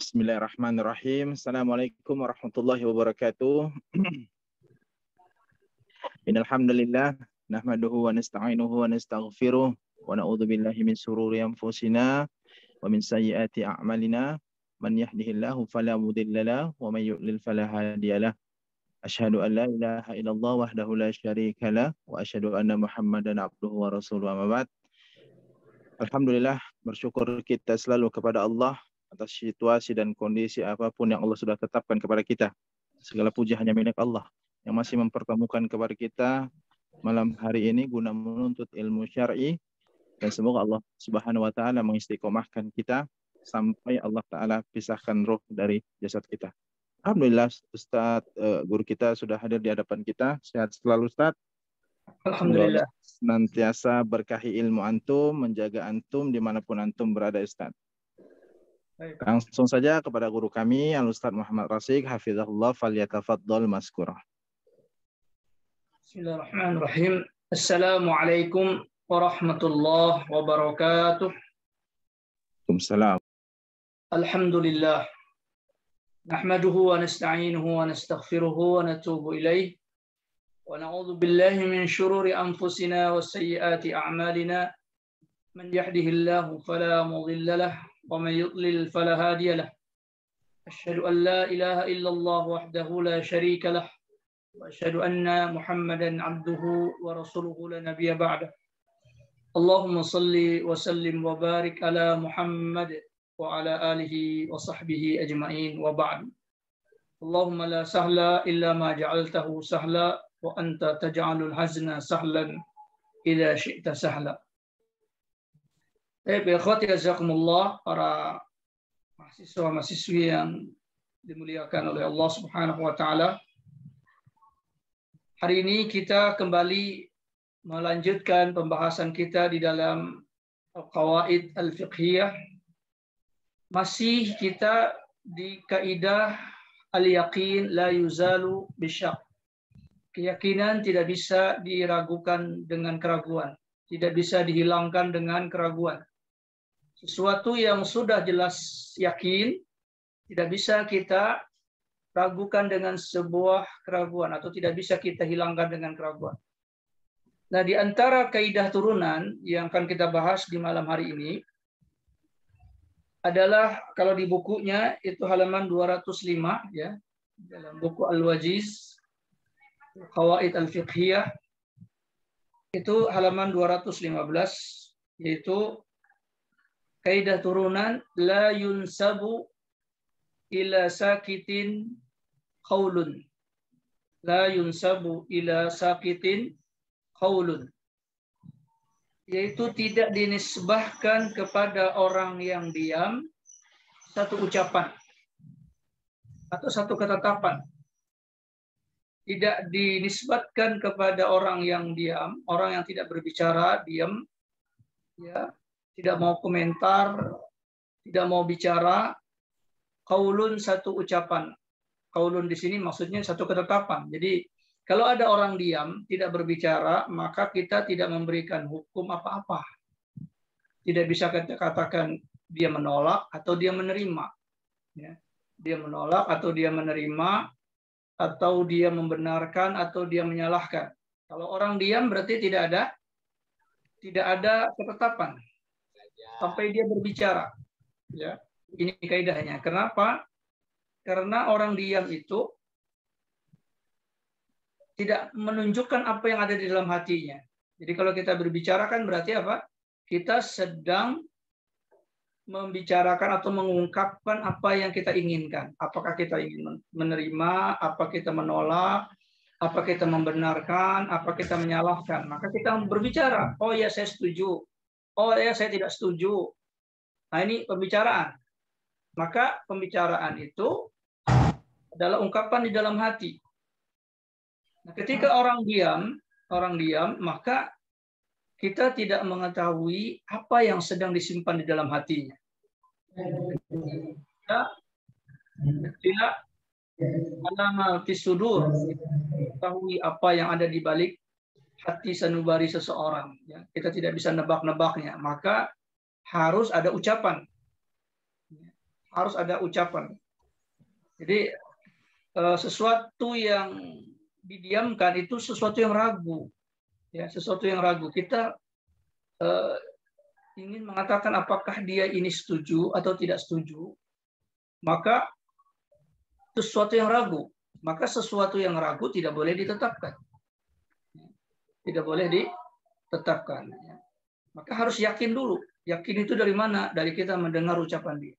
Bismillahirrahmanirrahim. Assalamualaikum warahmatullahi wabarakatuh. Innal hamdalillah nahmaduhu wa nasta'inuhu wa nastaghfiruh wa na'udzu billahi min shururi anfusina wa min sayyiati a'malina. Man yahdihillahu fala mudilla lahu wa may yudlil fala hadiyalah. Asyhadu an la ilaha illallah wahdahu la syarika lah wa asyhadu anna Muhammadan abduhu wa rasuluhu amma ba'd. Alhamdulillah, bersyukur kita selalu kepada Allah atas situasi dan kondisi apapun yang Allah sudah tetapkan kepada kita. Segala puji hanya milik Allah yang masih mempertemukan kepada kita malam hari ini guna menuntut ilmu syar'i, dan semoga Allah Subhanahu wa taala mengistiqomahkan kita sampai Allah taala pisahkan roh dari jasad kita. Alhamdulillah, Ustaz guru kita sudah hadir di hadapan kita. Sehat selalu, Ustaz. Alhamdulillah. Senantiasa berkahi ilmu antum, menjaga antum dimanapun antum berada, Ustaz. Baik. Langsung saja kepada guru kami, Al-Ustaz Muhammad Rasyid, hafizahullah, falyatafaddal maskurah. Bismillahirrahmanirrahim. Assalamualaikum warahmatullahi wabarakatuh. Waalaikumsalam. Alhamdulillah. Nahmaduhu wa nasta'inuhu wa nastaghfiruhu wa natubu ilaih. Wa na'udzu billahi min syururi anfusina wa sayyiati a'malina. Man yahdihillahu fala mudilla lahu ومن يضلل فلا هادي له أشهد أن لا إله إلا الله وحده لا شريك له وأشهد أن محمدا عبده ورسوله لا نبي بعده اللهم صل وسلم وبارك على محمد وعلى آله وصحبه أجمعين وبعد اللهم لا سهل إلا ما جعلته سهلا وأنت تجعل الحزن سهلا إذا شئت سهلا. Ikhwati jazakumullah, para mahasiswa-mahasiswi yang dimuliakan oleh Allah Subhanahu wa taala. Hari ini kita kembali melanjutkan pembahasan kita di dalam Al-Qawaid Al-Fiqhiyah. Masih kita di kaidah al-yaqin la yuzalu bisyak. Keyakinan tidak bisa diragukan dengan keraguan, tidak bisa dihilangkan dengan keraguan. Sesuatu yang sudah jelas yakin tidak bisa kita ragukan dengan sebuah keraguan atau tidak bisa kita hilangkan dengan keraguan. Nah, di antara kaidah turunan yang akan kita bahas di malam hari ini adalah, kalau di bukunya itu halaman 205 ya, dalam buku Al-Wajiz Qawaid Al-Fiqhiyah itu halaman 215, yaitu kaidah turunan la yunsabu ila sakitin qaulun. La yunsabu ila sakitin qaulun. Yaitu tidak dinisbahkan kepada orang yang diam satu ucapan atau satu ketetapan. Tidak dinisbatkan kepada orang yang diam, orang yang tidak berbicara, diam, ya, tidak mau komentar, tidak mau bicara, qaulun satu ucapan. Qaulun di sini maksudnya satu ketetapan. Jadi kalau ada orang diam, tidak berbicara, maka kita tidak memberikan hukum apa-apa. Tidak bisa kita katakan dia menolak atau dia menerima. Ya. Dia menolak atau dia menerima, atau dia membenarkan atau dia menyalahkan. Kalau orang diam berarti tidak ada ketetapan sampai dia berbicara. Ya, ini kaidahnya. Kenapa? Karena orang diam itu tidak menunjukkan apa yang ada di dalam hatinya. Jadi kalau kita berbicara kan berarti apa? Kita sedang membicarakan atau mengungkapkan apa yang kita inginkan. Apakah kita ingin menerima, apa kita menolak, apa kita membenarkan, apa kita menyalahkan. Maka kita berbicara. Oh ya, saya setuju. Oh ya, saya tidak setuju. Nah, ini pembicaraan. Maka pembicaraan itu adalah ungkapan di dalam hati. Nah, ketika orang diam, maka kita tidak mengetahui apa yang sedang disimpan di dalam hatinya. Tidak alama fisudur, mengetahui apa yang ada di balik hati sanubari seseorang. Ya, kita tidak bisa nebak-nebaknya. Maka harus ada ucapan. harus ada ucapan. Jadi sesuatu yang didiamkan itu sesuatu yang ragu, ya, sesuatu yang ragu. Kita ingin mengatakan apakah dia ini setuju atau tidak setuju, maka sesuatu yang ragu, maka sesuatu yang ragu tidak boleh ditetapkan, tidak boleh ditetapkan. Maka harus yakin dulu. Yakin itu dari mana? Dari kita mendengar ucapan dia.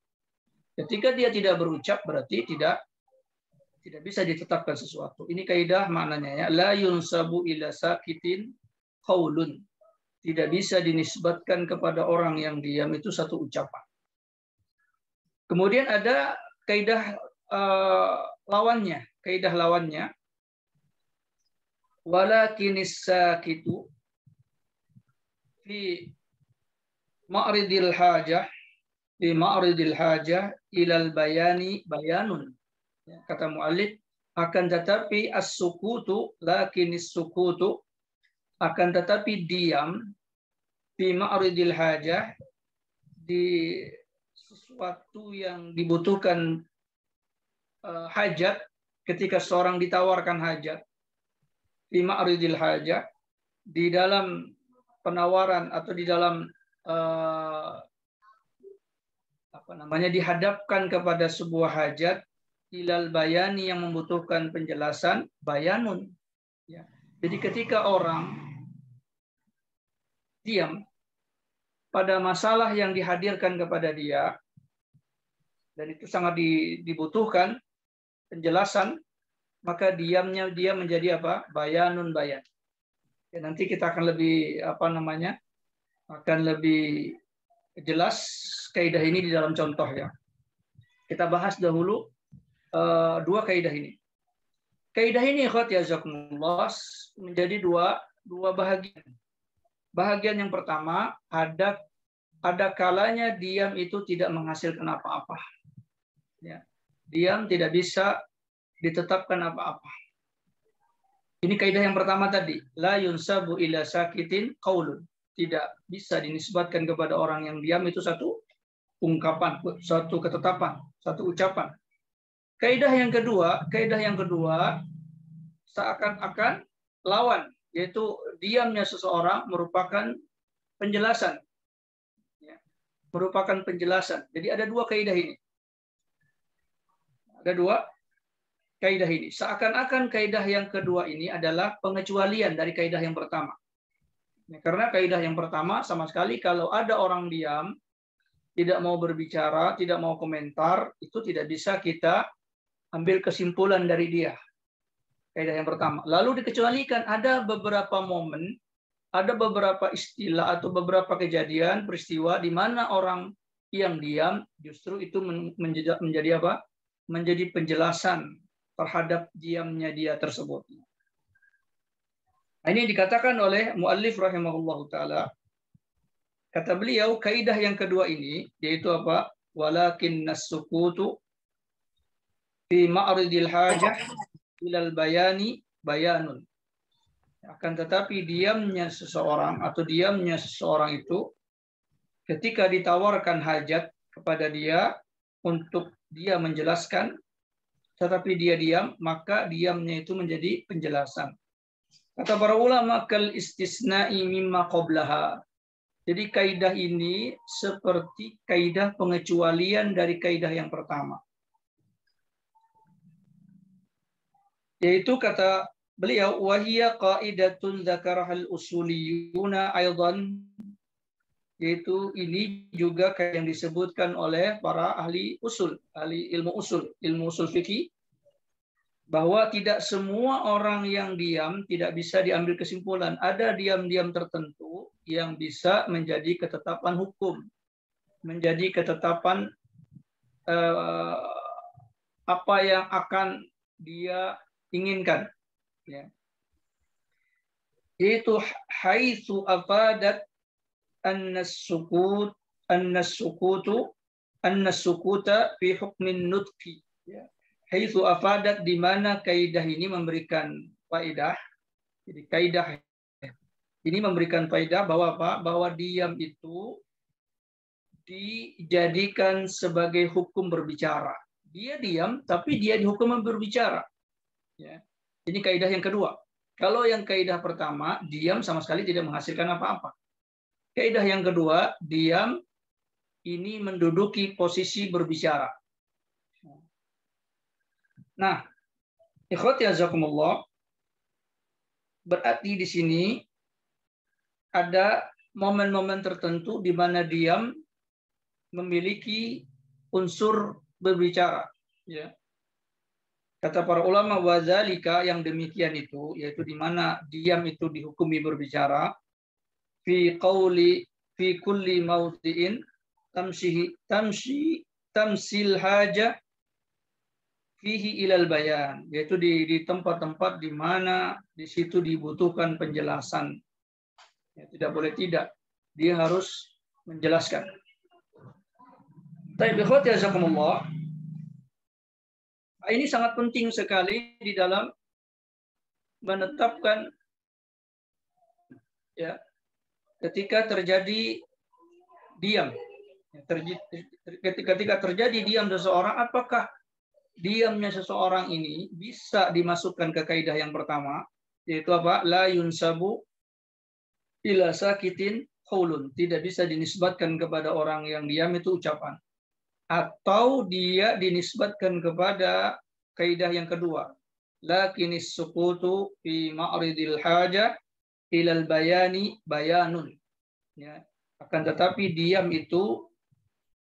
Ketika dia tidak berucap berarti tidak bisa ditetapkan sesuatu. Ini kaidah maknanya ya. La yunsabu ila sakitin qaulun. Tidak bisa dinisbatkan kepada orang yang diam itu satu ucapan. Kemudian ada kaidah lawannya. Kaidah lawannya. Walakinis sakitu fi ma'ridil hajah. Fi ma'ridil hajah ilal bayani bayanun. Kata mu'allif, akan tetapi as-sukutu, lakinis sukutu, akan tetapi diam, fi ma'ridil hajah, di sesuatu yang dibutuhkan hajat, ketika seorang ditawarkan hajat, fi ma'ridil hajah, di dalam penawaran atau di dalam dihadapkan kepada sebuah hajat, ilal bayani yang membutuhkan penjelasan, bayanun. Ya. Jadi ketika orang diam pada masalah yang dihadirkan kepada dia, dan itu sangat dibutuhkan penjelasan, maka diamnya dia menjadi apa? Bayanun bayan. Ya, nanti kita akan lebih akan lebih jelas kaidah ini di dalam contoh ya. Kita bahas dahulu dua kaidah ini. Kaidah ini ikhwat yazakumullah menjadi dua bahagian. Bahagian yang pertama, ada kalanya diam itu tidak menghasilkan apa-apa. Ya. Diam tidak bisa ditetapkan apa-apa. Ini kaidah yang pertama tadi, la yunsabu ila sakitin qaulun. Tidak bisa dinisbatkan kepada orang yang diam itu satu ungkapan, satu ketetapan, satu ucapan. Kaidah yang kedua seakan-akan lawan, yaitu diamnya seseorang merupakan penjelasan. Ya, merupakan penjelasan. Jadi ada dua kaidah ini. Ada dua kaidah ini. Seakan-akan kaidah yang kedua ini adalah pengecualian dari kaidah yang pertama. Ya, karena kaidah yang pertama sama sekali kalau ada orang diam, tidak mau berbicara, tidak mau komentar, itu tidak bisa kita ambil kesimpulan dari dia. Kaidah yang pertama. Lalu dikecualikan ada beberapa momen, ada beberapa istilah atau beberapa kejadian, peristiwa di mana orang yang diam justru itu menjadi apa? Menjadi penjelasan terhadap diamnya dia tersebut. Nah, ini dikatakan oleh muallif rahimahullahu taala. Kata beliau, kaidah yang kedua ini yaitu apa? Walakinnas sukutu fi ma'ridil hajah ilal bayani bayanun. Akan tetapi diamnya seseorang itu ketika ditawarkan hajat kepada dia untuk dia menjelaskan, tetapi dia diam, maka diamnya itu menjadi penjelasan. Kata para ulama, kal istisna'i mimma qablaha. Jadi kaidah ini seperti kaidah pengecualian dari kaidah yang pertama. Yaitu kata beliau, wahiyya qaidatun dzakarahal usuliyuna aidan, yaitu ini juga yang disebutkan oleh para ahli ilmu usul fikih, bahwa tidak semua orang yang diam tidak bisa diambil kesimpulan. Ada diam-diam tertentu yang bisa menjadi ketetapan hukum, menjadi ketetapan apa yang akan dia inginkan, ya. Itu haitsu afadat an-sukuta fi hukmin nutqi, ya. Haitsu afadat, di mana kaidah ini memberikan faedah. Jadi kaidah ini memberikan faedah bahwa apa? Bahwa diam itu dijadikan sebagai hukum berbicara. Dia diam, tapi dia dihukum berbicara. Ya. Ini kaidah yang kedua. Kalau yang kaidah pertama, diam sama sekali tidak menghasilkan apa-apa. Kaidah yang kedua, diam ini menduduki posisi berbicara. Nah, ikhwati azakumullah, berarti di sini ada momen-momen tertentu di mana diam memiliki unsur berbicara. Ya. Kata para ulama, wazalika, yang demikian itu, yaitu di mana diam itu dihukumi berbicara, fi kulli mawdi'in tamsil haja fihi ilal bayan, yaitu di tempat-tempat di mana di situ dibutuhkan penjelasan. Ya, tidak boleh tidak, dia harus menjelaskan. Baik, ikhwati jazakumullah. Ini sangat penting sekali di dalam menetapkan, ya, ketika terjadi diam. Ketika terjadi diam seseorang, apakah diamnya seseorang ini bisa dimasukkan ke kaidah yang pertama, yaitu apa? La yunsabu ila sakitin qaulun. Tidak bisa dinisbatkan kepada orang yang diam itu ucapan. Atau dia dinisbatkan kepada kaidah yang kedua, lakinis sukutu fi ma'ridil haja ilal bayani bayanun. Ya. Akan tetapi diam itu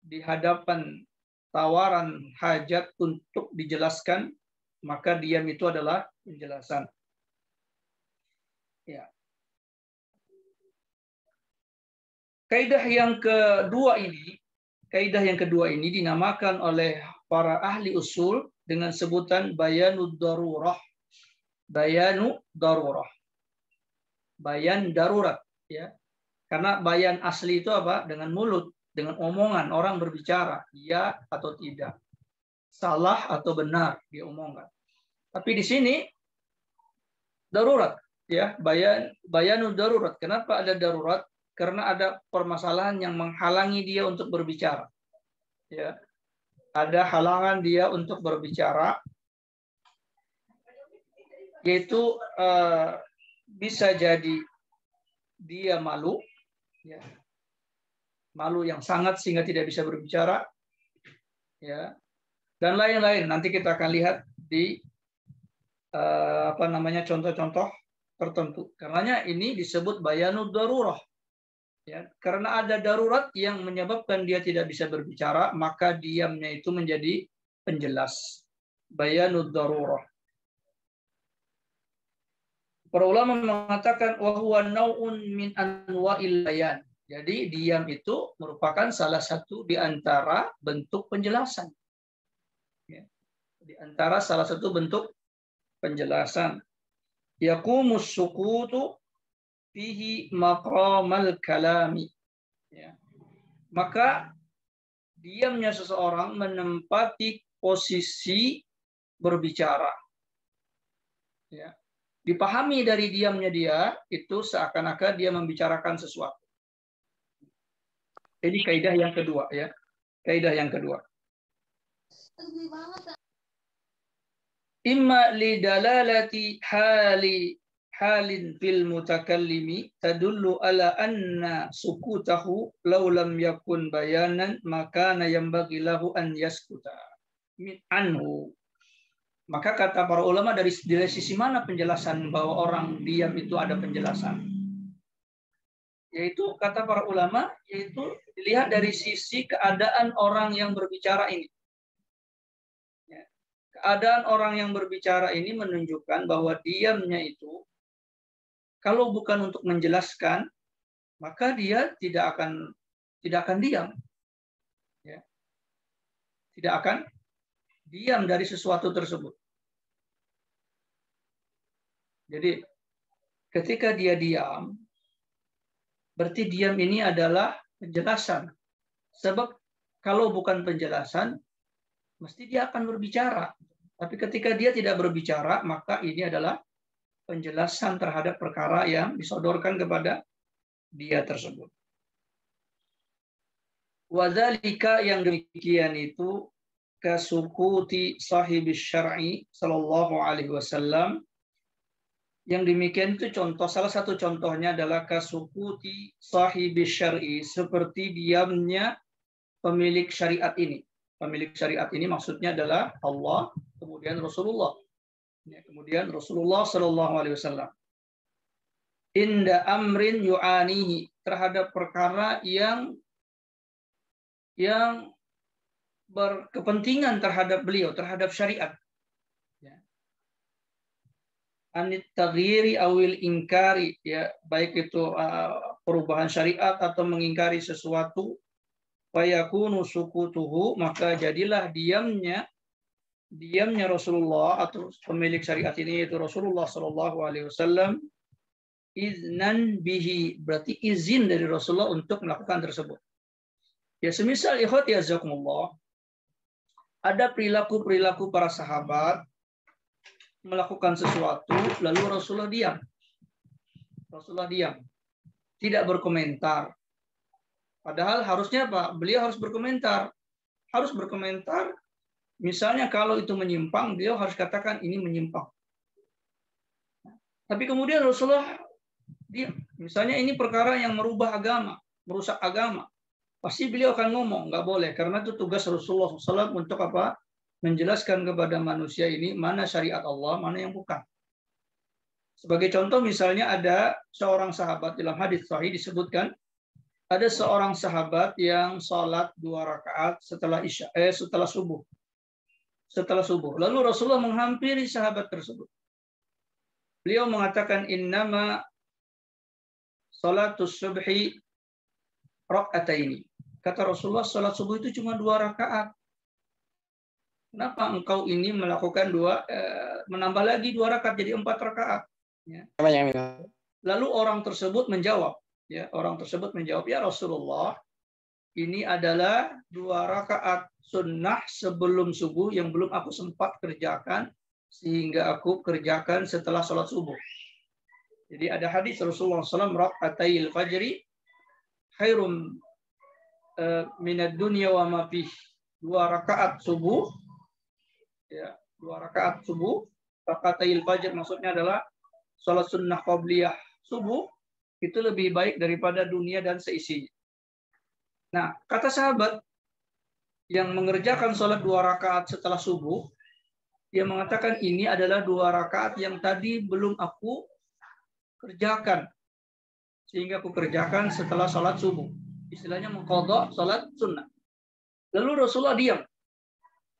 di hadapan tawaran hajat untuk dijelaskan, maka diam itu adalah penjelasan. Ya. Kaidah yang kedua ini dinamakan oleh para ahli usul dengan sebutan bayanud darurah. Bayanu darurah. Bayan darurat, ya. Karena bayan asli itu apa? Dengan mulut, dengan omongan orang berbicara, ya atau tidak. Salah atau benar dia omongkan. Tapi di sini darurat, ya, bayanud darurat. Kenapa ada darurat? Karena ada permasalahan yang menghalangi dia untuk berbicara. Ya. Ada halangan dia untuk berbicara, yaitu bisa jadi dia malu, ya, malu yang sangat sehingga tidak bisa berbicara, ya, dan lain-lain. Nanti kita akan lihat di contoh-contoh tertentu. Karenanya ini disebut bayanud darurah. Ya, karena ada darurat yang menyebabkan dia tidak bisa berbicara, maka diamnya itu menjadi penjelas. Bayanud darurah. Para ulama mengatakan wa huwa nau'un min anwa'il bayan. Jadi diam itu merupakan salah satu di antara bentuk penjelasan. Ya. Di antara salah satu bentuk penjelasan. Yaqumus sukutu fihi maqamal kalami. Ya. Maka diamnya seseorang menempati posisi berbicara. Ya. Dipahami dari diamnya dia itu seakan-akan dia membicarakan sesuatu. Ini kaidah yang kedua, ya. Kaidah yang kedua. Imma li dalalati halin fil mutakallimi tadullu ala anna sukutahu law lam yakun bayanan maka yanbaghi lahu an yaskuta min anhu. Maka kata para ulama dari sisi mana penjelasan bahwa orang diam itu ada penjelasan? Yaitu kata para ulama, yaitu dilihat dari sisi keadaan orang yang berbicara ini. Keadaan orang yang berbicara ini menunjukkan bahwa diamnya itu kalau bukan untuk menjelaskan, maka dia tidak akan diam. Ya. Tidak akan diam dari sesuatu tersebut. Jadi ketika dia diam, berarti diam ini adalah penjelasan. Sebab kalau bukan penjelasan, mesti dia akan berbicara. Tapi ketika dia tidak berbicara, maka ini adalah penjelasan terhadap perkara yang disodorkan kepada dia tersebut. Wadzalika yang demikian itu kasukuti sahibis syar'i sallallahu alaihi wasallam. Yang demikian itu salah satu contohnya adalah kasukuti sahibis syar'i, seperti diamnya pemilik syariat ini. Pemilik syariat ini maksudnya adalah Allah, kemudian Rasulullah. Kemudian Rasulullah sallallahu alaihi wasallam. Inda amrin yu'anihi, terhadap perkara yang berkepentingan terhadap beliau, terhadap syariat. Anit taghyiri awil ingkari, ya, baik itu perubahan syariat atau mengingkari sesuatu, fayakunu sukutuhu, maka jadilah diamnya Rasulullah atau pemilik syariat ini, yaitu Rasulullah sallallahu alaihi wasallam, iznan bihi, berarti izin dari Rasulullah untuk melakukan tersebut. Ya, semisal ikhwati azakumullah, ada perilaku-perilaku para sahabat melakukan sesuatu, lalu Rasulullah diam. Rasulullah diam. Tidak berkomentar. Padahal harusnya apa? Beliau harus berkomentar. Harus berkomentar. Misalnya kalau itu menyimpang, beliau harus katakan ini menyimpang. Tapi kemudian Rasulullah diam. Misalnya ini perkara yang merubah agama, merusak agama. Pasti beliau akan ngomong, nggak boleh, karena itu tugas Rasulullah SAW untuk apa? Menjelaskan kepada manusia ini mana syariat Allah, mana yang bukan. Sebagai contoh, misalnya ada seorang sahabat, dalam hadis sahih disebutkan, ada seorang sahabat yang sholat 2 rakaat setelah subuh. Setelah subuh. Lalu Rasulullah menghampiri sahabat tersebut. Beliau mengatakan, innama sholatus subhi raka'ataini. Kata Rasulullah, sholat subuh itu cuma 2 rakaat. Kenapa engkau ini melakukan menambah lagi 2 rakaat jadi 4 rakaat? Ya. Lalu orang tersebut menjawab, ya, ya Rasulullah, ini adalah 2 rakaat sunnah sebelum subuh yang belum aku sempat kerjakan, sehingga aku kerjakan setelah sholat subuh. Jadi ada hadis Rasulullah SAW, raka'atayil fajri khairum minad dunya wa ma fih. 2 rakaat subuh, ya, 2 rakaat subuh, raka'atayil fajr maksudnya adalah salat sunnah qabliyah subuh, itu lebih baik daripada dunia dan seisinya. Nah, kata sahabat yang mengerjakan salat 2 rakaat setelah subuh, dia mengatakan ini adalah 2 rakaat yang tadi belum aku kerjakan, sehingga aku kerjakan setelah salat subuh. Istilahnya mengqadha salat sunnah. Lalu Rasulullah diam.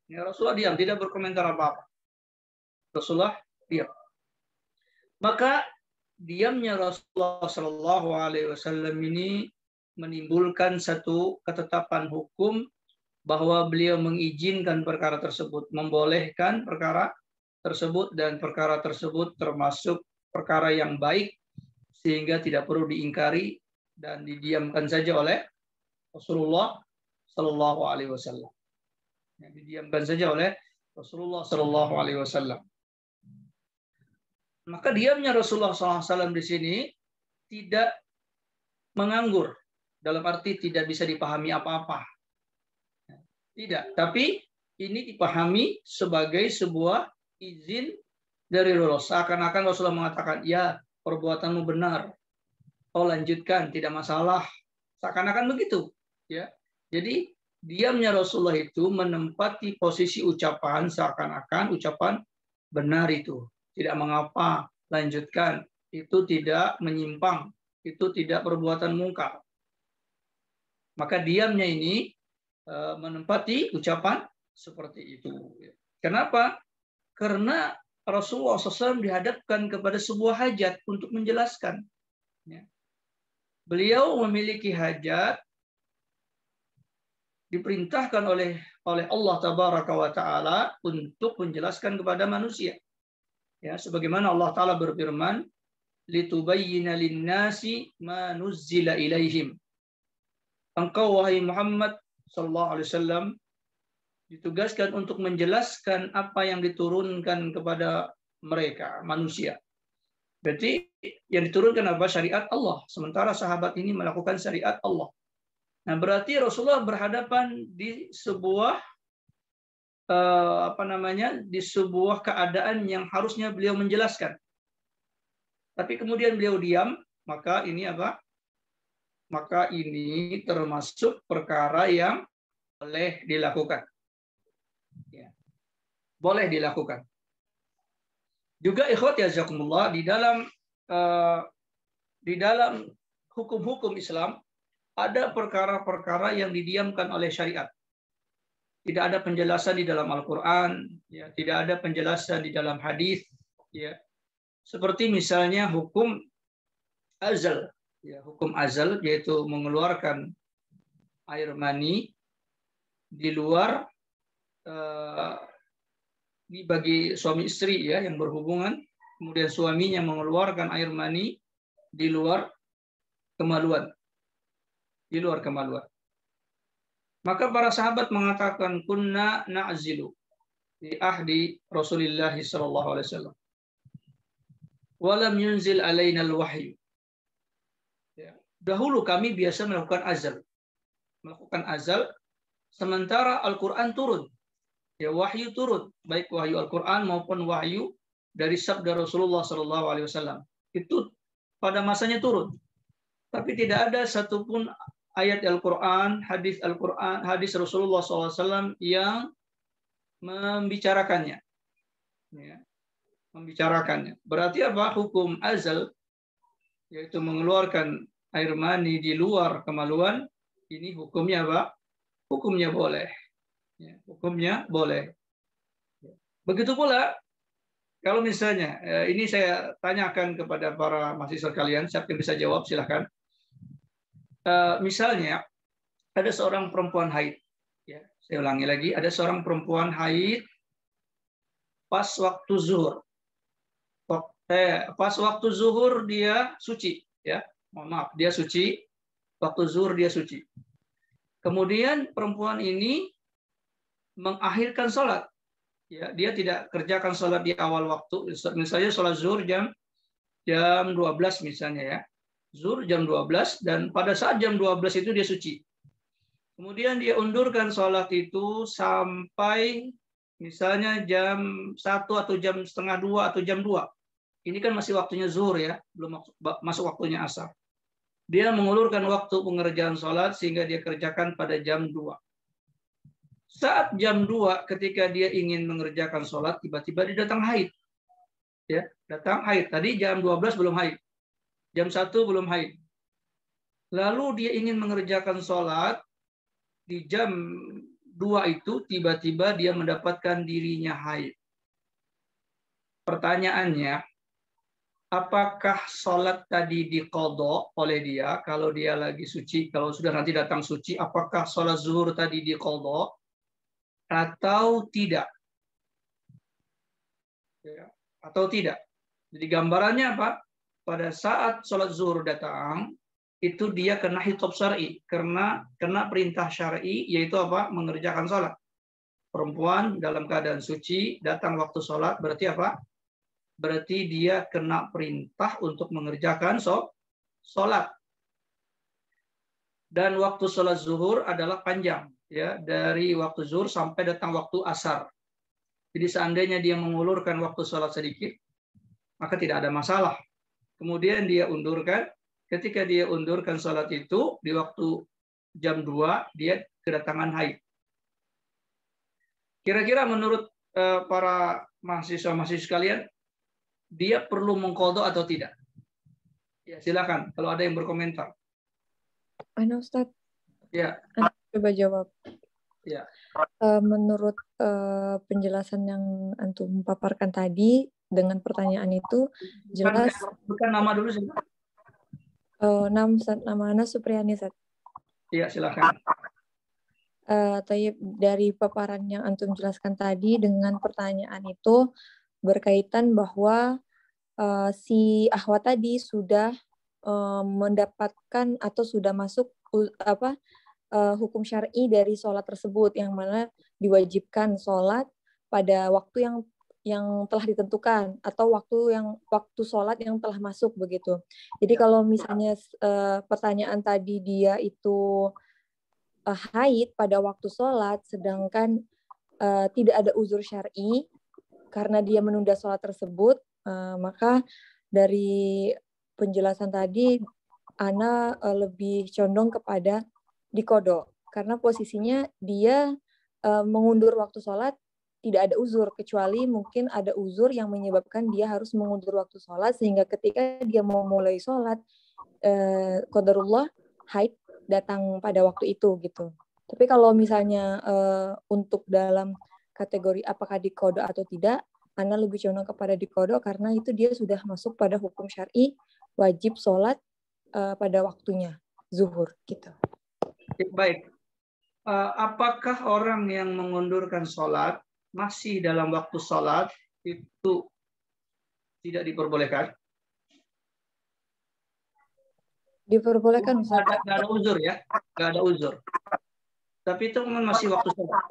Ya, Rasulullah diam, tidak berkomentar apa-apa. Rasulullah diam. Maka diamnya Rasulullah Shallallahu Alaihi Wasallam ini menimbulkan satu ketetapan hukum bahwa beliau mengizinkan perkara tersebut, membolehkan perkara tersebut, dan perkara tersebut termasuk perkara yang baik sehingga tidak perlu diingkari dan didiamkan saja oleh Rasulullah Shallallahu Alaihi Wasallam. Didiamkan saja oleh Rasulullah Shallallahu Alaihi Wasallam. Maka diamnya Rasulullah SAW di sini tidak menganggur, dalam arti tidak bisa dipahami apa-apa. Tidak, tapi ini dipahami sebagai sebuah izin dari Rasulullah. Seakan-akan Rasulullah mengatakan, ya, perbuatanmu benar, kau lanjutkan, tidak masalah. Seakan-akan begitu. Ya. Jadi diamnya Rasulullah itu menempati posisi ucapan, seakan-akan ucapan benar itu. Tidak mengapa, lanjutkan. Itu tidak menyimpang. Itu tidak perbuatan mungkar. Maka diamnya ini menempati ucapan seperti itu. Kenapa? Karena Rasulullah SAW dihadapkan kepada sebuah hajat untuk menjelaskan. Beliau memiliki hajat, diperintahkan oleh Allah Tabaraka wa Ta'ala untuk menjelaskan kepada manusia. Ya, sebagaimana Allah Ta'ala berfirman, litubayyina linnasi ma nuzzila ilaihim. Engkau wahai Muhammad sallallahu alaihi wasallam ditugaskan untuk menjelaskan apa yang diturunkan kepada mereka, manusia. Berarti yang diturunkan apa? Syariat Allah. Sementara sahabat ini melakukan syariat Allah. Nah, berarti Rasulullah berhadapan di sebuah di sebuah keadaan yang harusnya beliau menjelaskan. Tapi kemudian beliau diam, maka ini apa? Maka ini termasuk perkara yang boleh dilakukan. Ya. Boleh dilakukan. Juga ikhwati jazakumullah, di dalam hukum-hukum Islam ada perkara-perkara yang didiamkan oleh syariat. Tidak ada penjelasan di dalam Al-Quran, ya, tidak ada penjelasan di dalam hadis, ya. Seperti misalnya hukum azal, ya, hukum azal yaitu mengeluarkan air mani di luar ini bagi suami istri ya yang berhubungan, kemudian suaminya mengeluarkan air mani di luar kemaluan, di luar kemaluan. Maka para sahabat mengatakan kunna na'zilu di ahdi Rasulullah sallallahu alaihi wasallam. Walam yunzil alaina al-wahyu. Ya. Dahulu kami biasa melakukan azal, sementara Al-Quran turun. Ya, wahyu turun, baik wahyu Al-Quran maupun wahyu dari sabda Rasulullah sallallahu alaihi wasallam. Itu pada masanya turun. Tapi tidak ada satupun ayat Al-Quran, hadis Rasulullah SAW yang membicarakannya. Ya, membicarakannya. Berarti apa? Hukum azal, yaitu mengeluarkan air mani di luar kemaluan, ini hukumnya apa? Hukumnya boleh. Ya, hukumnya boleh. Begitu pula, kalau misalnya, ini saya tanyakan kepada para mahasiswa kalian, siapa yang bisa jawab, silahkan. Misalnya ada seorang perempuan haid, ya, saya ulangi lagi, ada seorang perempuan haid pas waktu zuhur, pas waktu zuhur dia suci, ya, mohon maaf, dia suci, waktu zuhur dia suci. Kemudian perempuan ini mengakhirkan sholat, ya, dia tidak kerjakan sholat di awal waktu, misalnya sholat zuhur jam 12 misalnya ya. Zuhur jam 12 dan pada saat jam 12 itu dia suci. Kemudian dia undurkan sholat itu sampai misalnya jam 1 atau jam setengah 2 atau jam 2. Ini kan masih waktunya zuhur ya, belum masuk waktunya asar. Dia mengulurkan waktu pengerjaan sholat sehingga dia kerjakan pada jam 2. Saat jam 2 ketika dia ingin mengerjakan sholat, tiba-tiba dia datang haid. Ya, datang haid. Tadi jam 12 belum haid. Jam 1 belum haid. Lalu dia ingin mengerjakan sholat, di jam 2 itu tiba-tiba dia mendapatkan dirinya haid. Pertanyaannya, apakah sholat tadi diqadha oleh dia, kalau dia lagi suci, kalau sudah nanti datang suci, apakah sholat zuhur tadi diqadha atau tidak? Ya, atau tidak. Jadi gambarannya apa? Pada saat sholat zuhur datang, itu dia kena hitop syar'i, karena kena perintah syar'i, yaitu apa? Mengerjakan sholat. Perempuan dalam keadaan suci, datang waktu sholat, berarti apa? Berarti dia kena perintah untuk mengerjakan sholat. Dan waktu sholat zuhur adalah panjang, ya, dari waktu zuhur sampai datang waktu asar. Jadi seandainya dia mengulurkan waktu sholat sedikit, maka tidak ada masalah. Kemudian dia undurkan, ketika dia undurkan sholat itu, di waktu jam 2, dia kedatangan haid. Kira-kira menurut para mahasiswa-mahasiswa sekalian, dia perlu mengqadha atau tidak? Ya, silakan, kalau ada yang berkomentar. Ustaz. Ya. Coba jawab. Ya. Menurut penjelasan yang antum paparkan tadi, dengan pertanyaan itu jelas. Bukan nama dulu sih. Nama Ana Supriyani, Ustaz. Iya, silakan. Dari paparan yang antum jelaskan tadi dengan pertanyaan itu berkaitan bahwa si Ahwat tadi sudah mendapatkan atau sudah masuk hukum syar'i dari sholat tersebut, yang mana diwajibkan sholat pada waktu yang telah ditentukan atau waktu sholat yang telah masuk begitu. Jadi kalau misalnya pertanyaan tadi dia itu haid pada waktu sholat, sedangkan tidak ada uzur syar'i karena dia menunda sholat tersebut, maka dari penjelasan tadi, Ana lebih condong kepada dikodok. Karena posisinya dia mengundur waktu sholat tidak ada uzur, kecuali mungkin ada uzur yang menyebabkan dia harus mengundur waktu sholat, sehingga ketika dia mau mulai sholat, qadarullah haid datang pada waktu itu gitu. Tapi kalau misalnya untuk dalam kategori apakah dikodok atau tidak, Ana lebih condong kepada dikodok karena itu dia sudah masuk pada hukum syar'i wajib sholat pada waktunya zuhur gitu. Baik. Apakah orang yang mengundurkan sholat masih dalam waktu sholat itu tidak diperbolehkan? Diperbolehkan, Ustaz. Nggak ada uzur ya, nggak ada uzur. Tapi itu masih waktu sholat.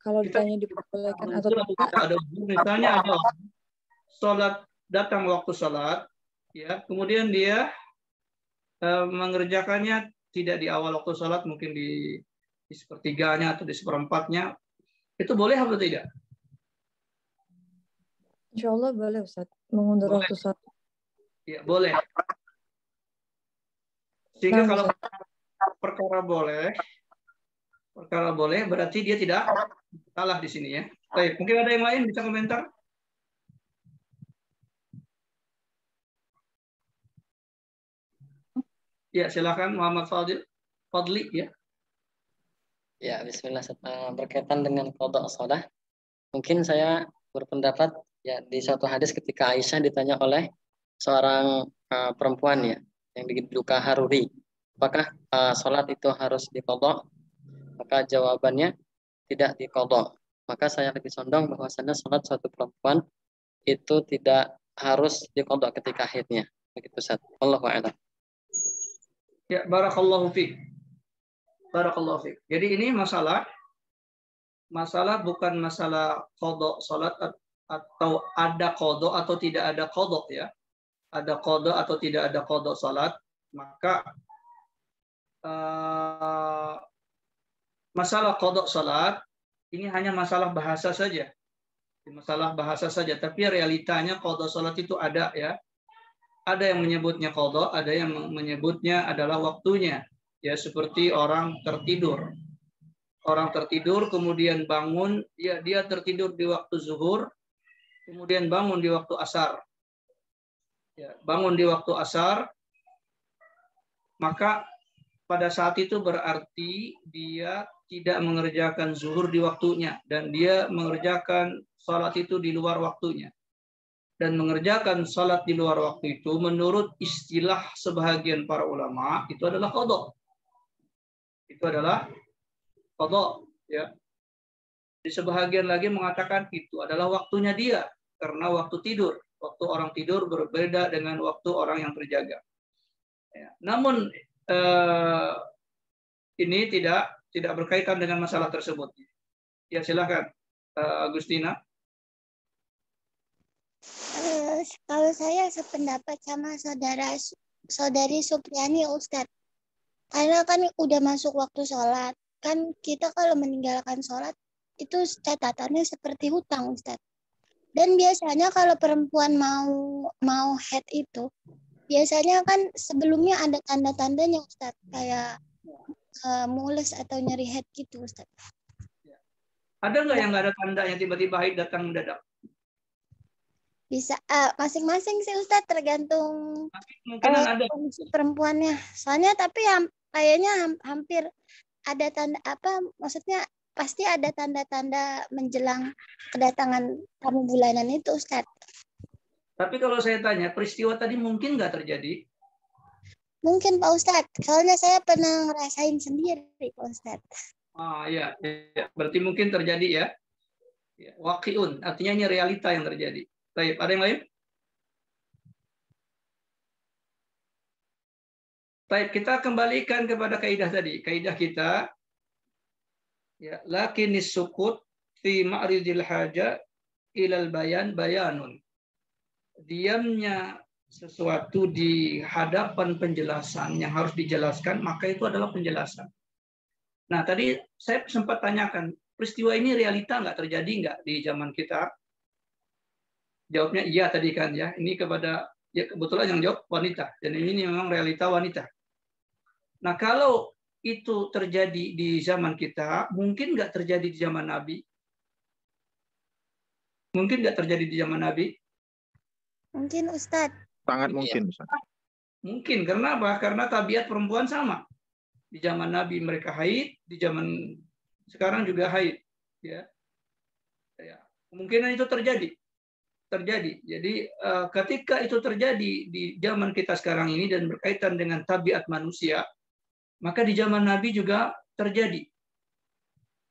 Kalau ditanya diperbolehkan atau tidak ada uzur, misalnya ada orang sholat, datang waktu sholat, ya, kemudian dia mengerjakannya tidak di awal waktu sholat, mungkin di sepertiganya atau di seperempatnya, itu boleh atau tidak? Insya Allah boleh, Ustaz, mengundur boleh. Waktu sholat. Ya, boleh. Sehingga kalau Ustaz, perkara boleh, berarti dia tidak salah di sini ya. Baik, mungkin ada yang lain bisa komentar? Ya, silakan Muhammad Fadli ya. Ya, bismillah. Berkaitan dengan qada shalah, mungkin saya berpendapat ya di suatu hadis ketika Aisyah ditanya oleh seorang perempuan ya yang luka haruri, apakah sholat itu harus diqada? Maka jawabannya tidak diqada. Maka saya lebih condong bahwasanya sholat suatu perempuan itu tidak harus diqada ketika haidnya. Begitu, Ustaz. Wallahu a'lam. Ya, barakallahu fiik. Barakallahu fiik. Jadi ini masalah bukan masalah qada salat atau ada qada atau tidak ada qada ya. Ada qada atau tidak ada qada salat, maka masalah qada salat ini hanya masalah bahasa saja. Masalah bahasa saja, tapi realitanya qada salat itu ada ya. Ada yang menyebutnya qada, ada yang menyebutnya adalah waktunya. Ya, seperti orang tertidur. Orang tertidur kemudian bangun, dia tertidur di waktu zuhur, kemudian bangun di waktu asar. Ya, bangun di waktu asar, maka pada saat itu berarti dia tidak mengerjakan zuhur di waktunya dan dia mengerjakan salat itu di luar waktunya. Dan mengerjakan salat di luar waktu itu menurut istilah sebahagian para ulama itu adalah qada. Itu adalah qada ya. Di sebahagian lagi mengatakan itu adalah waktunya dia karena waktu tidur. Waktu orang tidur berbeda dengan waktu orang yang terjaga. Ya. Namun ini tidak berkaitan dengan masalah tersebut. Ya, silakan Agustina. Kalau saya sependapat sama saudari Supriyani, Ustadz. Karena kan udah masuk waktu sholat. Kan kita kalau meninggalkan sholat, itu catatannya seperti hutang, Ustadz. Dan biasanya kalau perempuan mau haid itu, biasanya kan sebelumnya ada tanda-tandanya, Ustadz. Kayak mules atau nyeri haid gitu, Ustadz. Ada nggak yang nggak ada tandanya tiba-tiba haid datang mendadak? Bisa masing-masing sih Ustadz, tergantung kondisi perempuannya. Soalnya tapi kayaknya hampir ada tanda maksudnya pasti ada tanda-tanda menjelang kedatangan tamu bulanan itu, Ustadz. Tapi kalau saya tanya, peristiwa tadi mungkin nggak terjadi? Mungkin Pak Ustadz, soalnya saya pernah ngerasain sendiri Pak Ustadz. Ya. Berarti mungkin terjadi ya. Waqi'un, artinya ini realita yang terjadi. Baik, ada yang lain? Baik, kita kembalikan kepada kaidah tadi. Kaidah kita, ya, lakinis sukut fi ma'ridil haja ilal bayanun. Diamnya sesuatu di hadapan penjelasan yang harus dijelaskan, maka itu adalah penjelasan. Nah, tadi saya sempat tanyakan, peristiwa ini realita nggak, terjadi nggak di zaman kita? Jawabnya iya tadi kan ya. Ini kepada, ya kebetulan yang jawab wanita. Dan ini memang realita wanita. Nah, kalau itu terjadi di zaman kita, mungkin nggak terjadi di zaman Nabi? Mungkin nggak terjadi di zaman Nabi? Mungkin Ustadz. Sangat mungkin, Ustaz. Mungkin. Karena apa? Karena tabiat perempuan sama. Di zaman Nabi mereka haid, di zaman sekarang juga haid. Ya. Kemungkinan itu terjadi. Jadi ketika itu terjadi di zaman kita sekarang ini dan berkaitan dengan tabiat manusia, maka di zaman Nabi juga terjadi.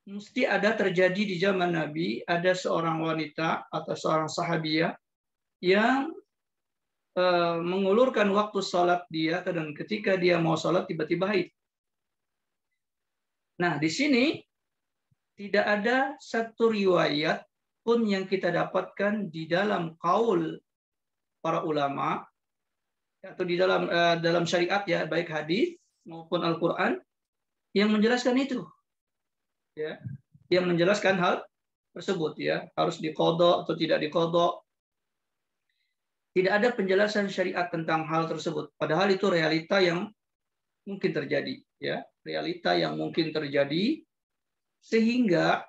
Mesti ada terjadi di zaman Nabi, ada seorang wanita atau seorang sahabiah yang mengulurkan waktu sholat dia, dan ketika dia mau sholat tiba-tiba haid. Nah, di sini tidak ada satu riwayat pun yang kita dapatkan di dalam kaul para ulama atau di dalam syariat ya, baik hadis maupun Al-Qur'an yang menjelaskan itu. Ya, yang menjelaskan hal tersebut ya, harus diqadha atau tidak diqadha. Tidak ada penjelasan syariat tentang hal tersebut. Padahal itu realita yang mungkin terjadi, ya, realita yang mungkin terjadi, sehingga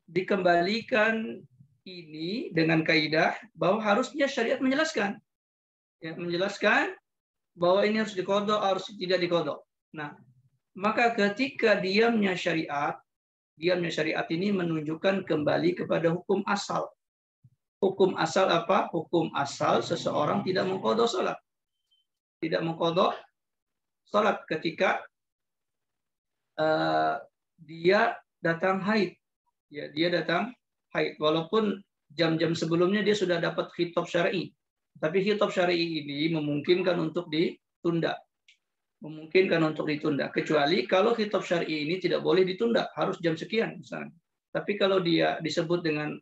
dikembalikan ini dengan kaidah bahwa harusnya syariat menjelaskan, ya, menjelaskan bahwa ini harus diqadha, harus tidak diqadha. Nah, maka ketika diamnya syariat ini menunjukkan kembali kepada hukum asal. Hukum asal apa? Hukum asal seseorang tidak mengqadha salat. Tidak mengqadha salat ketika dia datang haid. Ya, dia datang haid. Walaupun jam-jam sebelumnya dia sudah dapat khitab syar'i. Tapi khitab syar'i ini memungkinkan untuk ditunda. Kecuali kalau khitab syar'i ini tidak boleh ditunda, harus jam sekian misalnya. Tapi kalau dia disebut dengan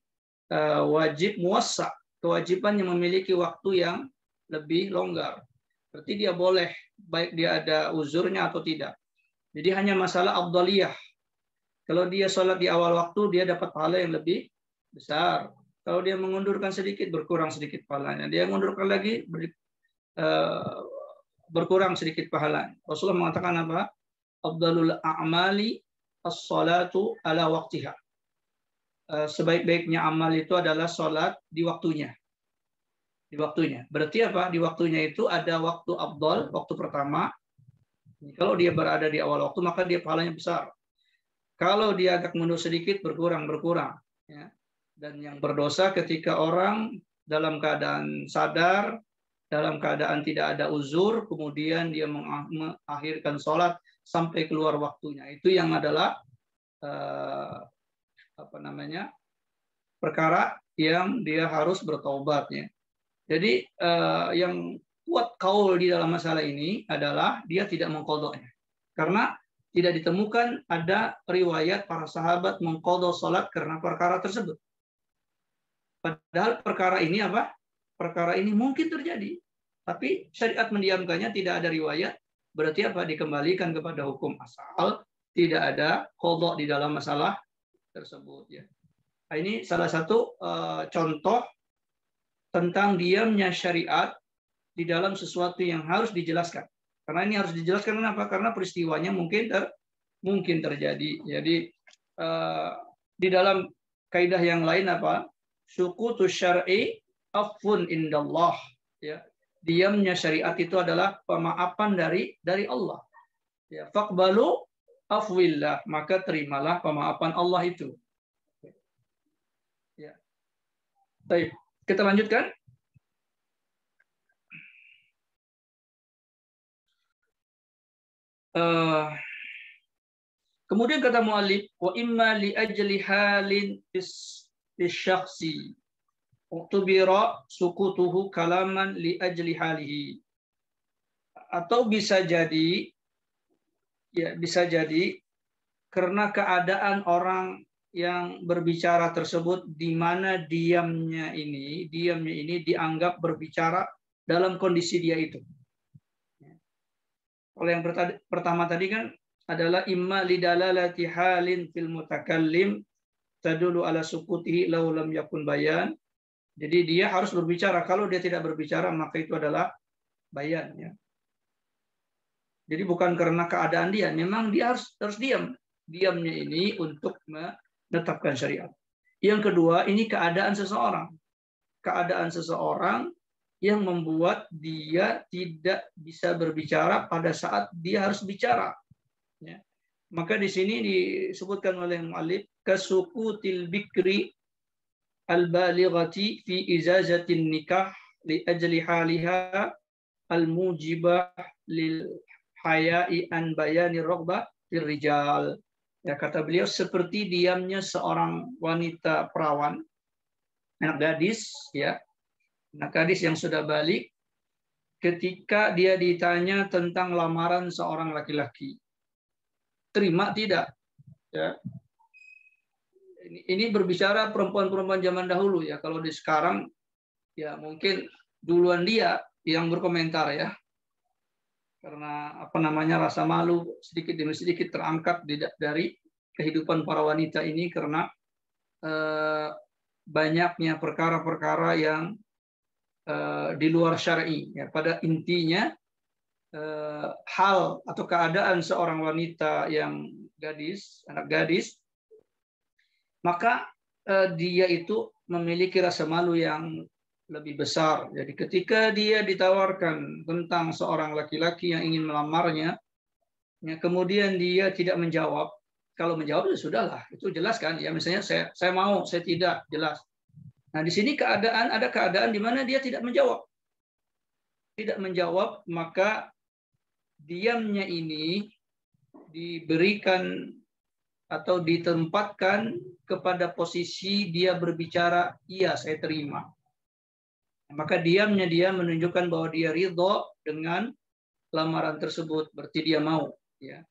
wajib muwassa, kewajiban yang memiliki waktu yang lebih longgar, berarti dia boleh, baik dia ada uzurnya atau tidak. Jadi hanya masalah afdaliyah. Kalau dia sholat di awal waktu, dia dapat pahala yang lebih besar. Kalau dia mengundurkan sedikit, berkurang sedikit pahalanya. Dia mengundurkan lagi, berkurang sedikit pahalanya. Rasulullah mengatakan apa? Afdalul a'mali as-salatu ala waqtiha. Sebaik-baiknya amal itu adalah sholat di waktunya. Di waktunya. Berarti apa? Di waktunya itu ada waktu afdal, waktu pertama. Kalau dia berada di awal waktu, maka dia pahalanya besar. Kalau dia agak mundur sedikit, berkurang. Ya. Dan yang berdosa ketika orang dalam keadaan sadar, dalam keadaan tidak ada uzur, kemudian dia mengakhirkan sholat sampai keluar waktunya. Itu yang adalah perkara yang dia harus bertaubatnya. Jadi yang kuat kaul di dalam masalah ini adalah dia tidak mengqadhanya. Karena tidak ditemukan ada riwayat para sahabat mengqadha salat karena perkara tersebut. Padahal perkara ini apa? Perkara ini mungkin terjadi, tapi syariat mendiamkannya, tidak ada riwayat. Berarti apa? Dikembalikan kepada hukum asal, tidak ada qadha di dalam masalah tersebut ya. Nah, ini salah satu contoh tentang diamnya syariat di dalam sesuatu yang harus dijelaskan. Karena ini harus dijelaskan, kenapa? Karena peristiwanya mungkin terjadi. Jadi di dalam kaidah yang lain apa? Sukutu syar'i afun indallah. Ya. Diamnya syariat itu adalah pemaafan dari Allah. Ya, faqbalu afwillah, maka terimalah pemaafan Allah itu. Ya. Baik, kita lanjutkan. Kemudian kata mu'allif, wa imma li ajli halin syakhsi utubira sukutuhu kalaman li ajli halihi. Atau bisa jadi karena keadaan orang yang berbicara tersebut di mana diamnya ini dianggap berbicara dalam kondisi dia itu. Kalau yang pertama tadi kan adalah imma lidalalati halin fil mutakallim tadulu ala sukutihi law lam yakun bayan. Jadi dia harus berbicara. Kalau dia tidak berbicara maka itu adalah bayan, ya. Jadi bukan karena keadaan dia, memang dia harus diam. Diamnya ini untuk menetapkan syariat. Yang kedua, ini keadaan seseorang. Keadaan seseorang yang membuat dia tidak bisa berbicara pada saat dia harus bicara. Ya. Maka di sini disebutkan oleh mu'allif kasukutil bikri al-balighati fi izazatin nikah li ajli haliha al-mujibah lil haya'i an bayani raghbah fil rijal. Ya, kata beliau seperti diamnya seorang wanita perawan, anak gadis, ya, anak gadis yang sudah balik, ketika dia ditanya tentang lamaran seorang laki-laki, terima tidak? Ya. Ini berbicara perempuan-perempuan zaman dahulu, ya. Kalau di sekarang, ya mungkin duluan dia yang berkomentar, ya. Karena rasa malu sedikit demi sedikit terangkat dari kehidupan para wanita ini karena banyaknya perkara-perkara yang di luar syar'i. Ya, pada intinya hal atau keadaan seorang wanita yang gadis, anak gadis, maka dia itu memiliki rasa malu yang lebih besar. Jadi ketika dia ditawarkan tentang seorang laki-laki yang ingin melamarnya, ya, kemudian dia tidak menjawab. Kalau menjawab ya sudahlah, itu jelas kan? Ya misalnya saya mau, saya tidak, jelas. Nah di sini ada keadaan di mana dia tidak menjawab. Tidak menjawab, maka diamnya ini diberikan atau ditempatkan kepada posisi dia berbicara, iya saya terima. Maka diamnya dia menunjukkan bahwa dia ridho dengan lamaran tersebut, berarti dia mau, ya.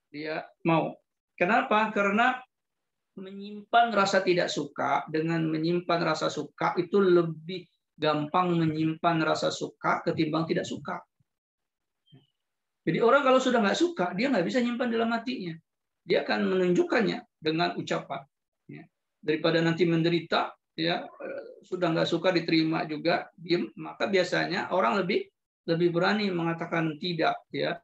Dia mau. Kenapa? Karena menyimpan rasa tidak suka dengan menyimpan rasa suka itu lebih gampang menyimpan rasa suka ketimbang tidak suka. Jadi orang kalau sudah nggak suka, dia nggak bisa nyimpan dalam hatinya. Dia akan menunjukkannya dengan ucapan. Ya. Daripada nanti menderita, ya sudah nggak suka diterima juga, diam, maka biasanya orang lebih berani mengatakan tidak, ya.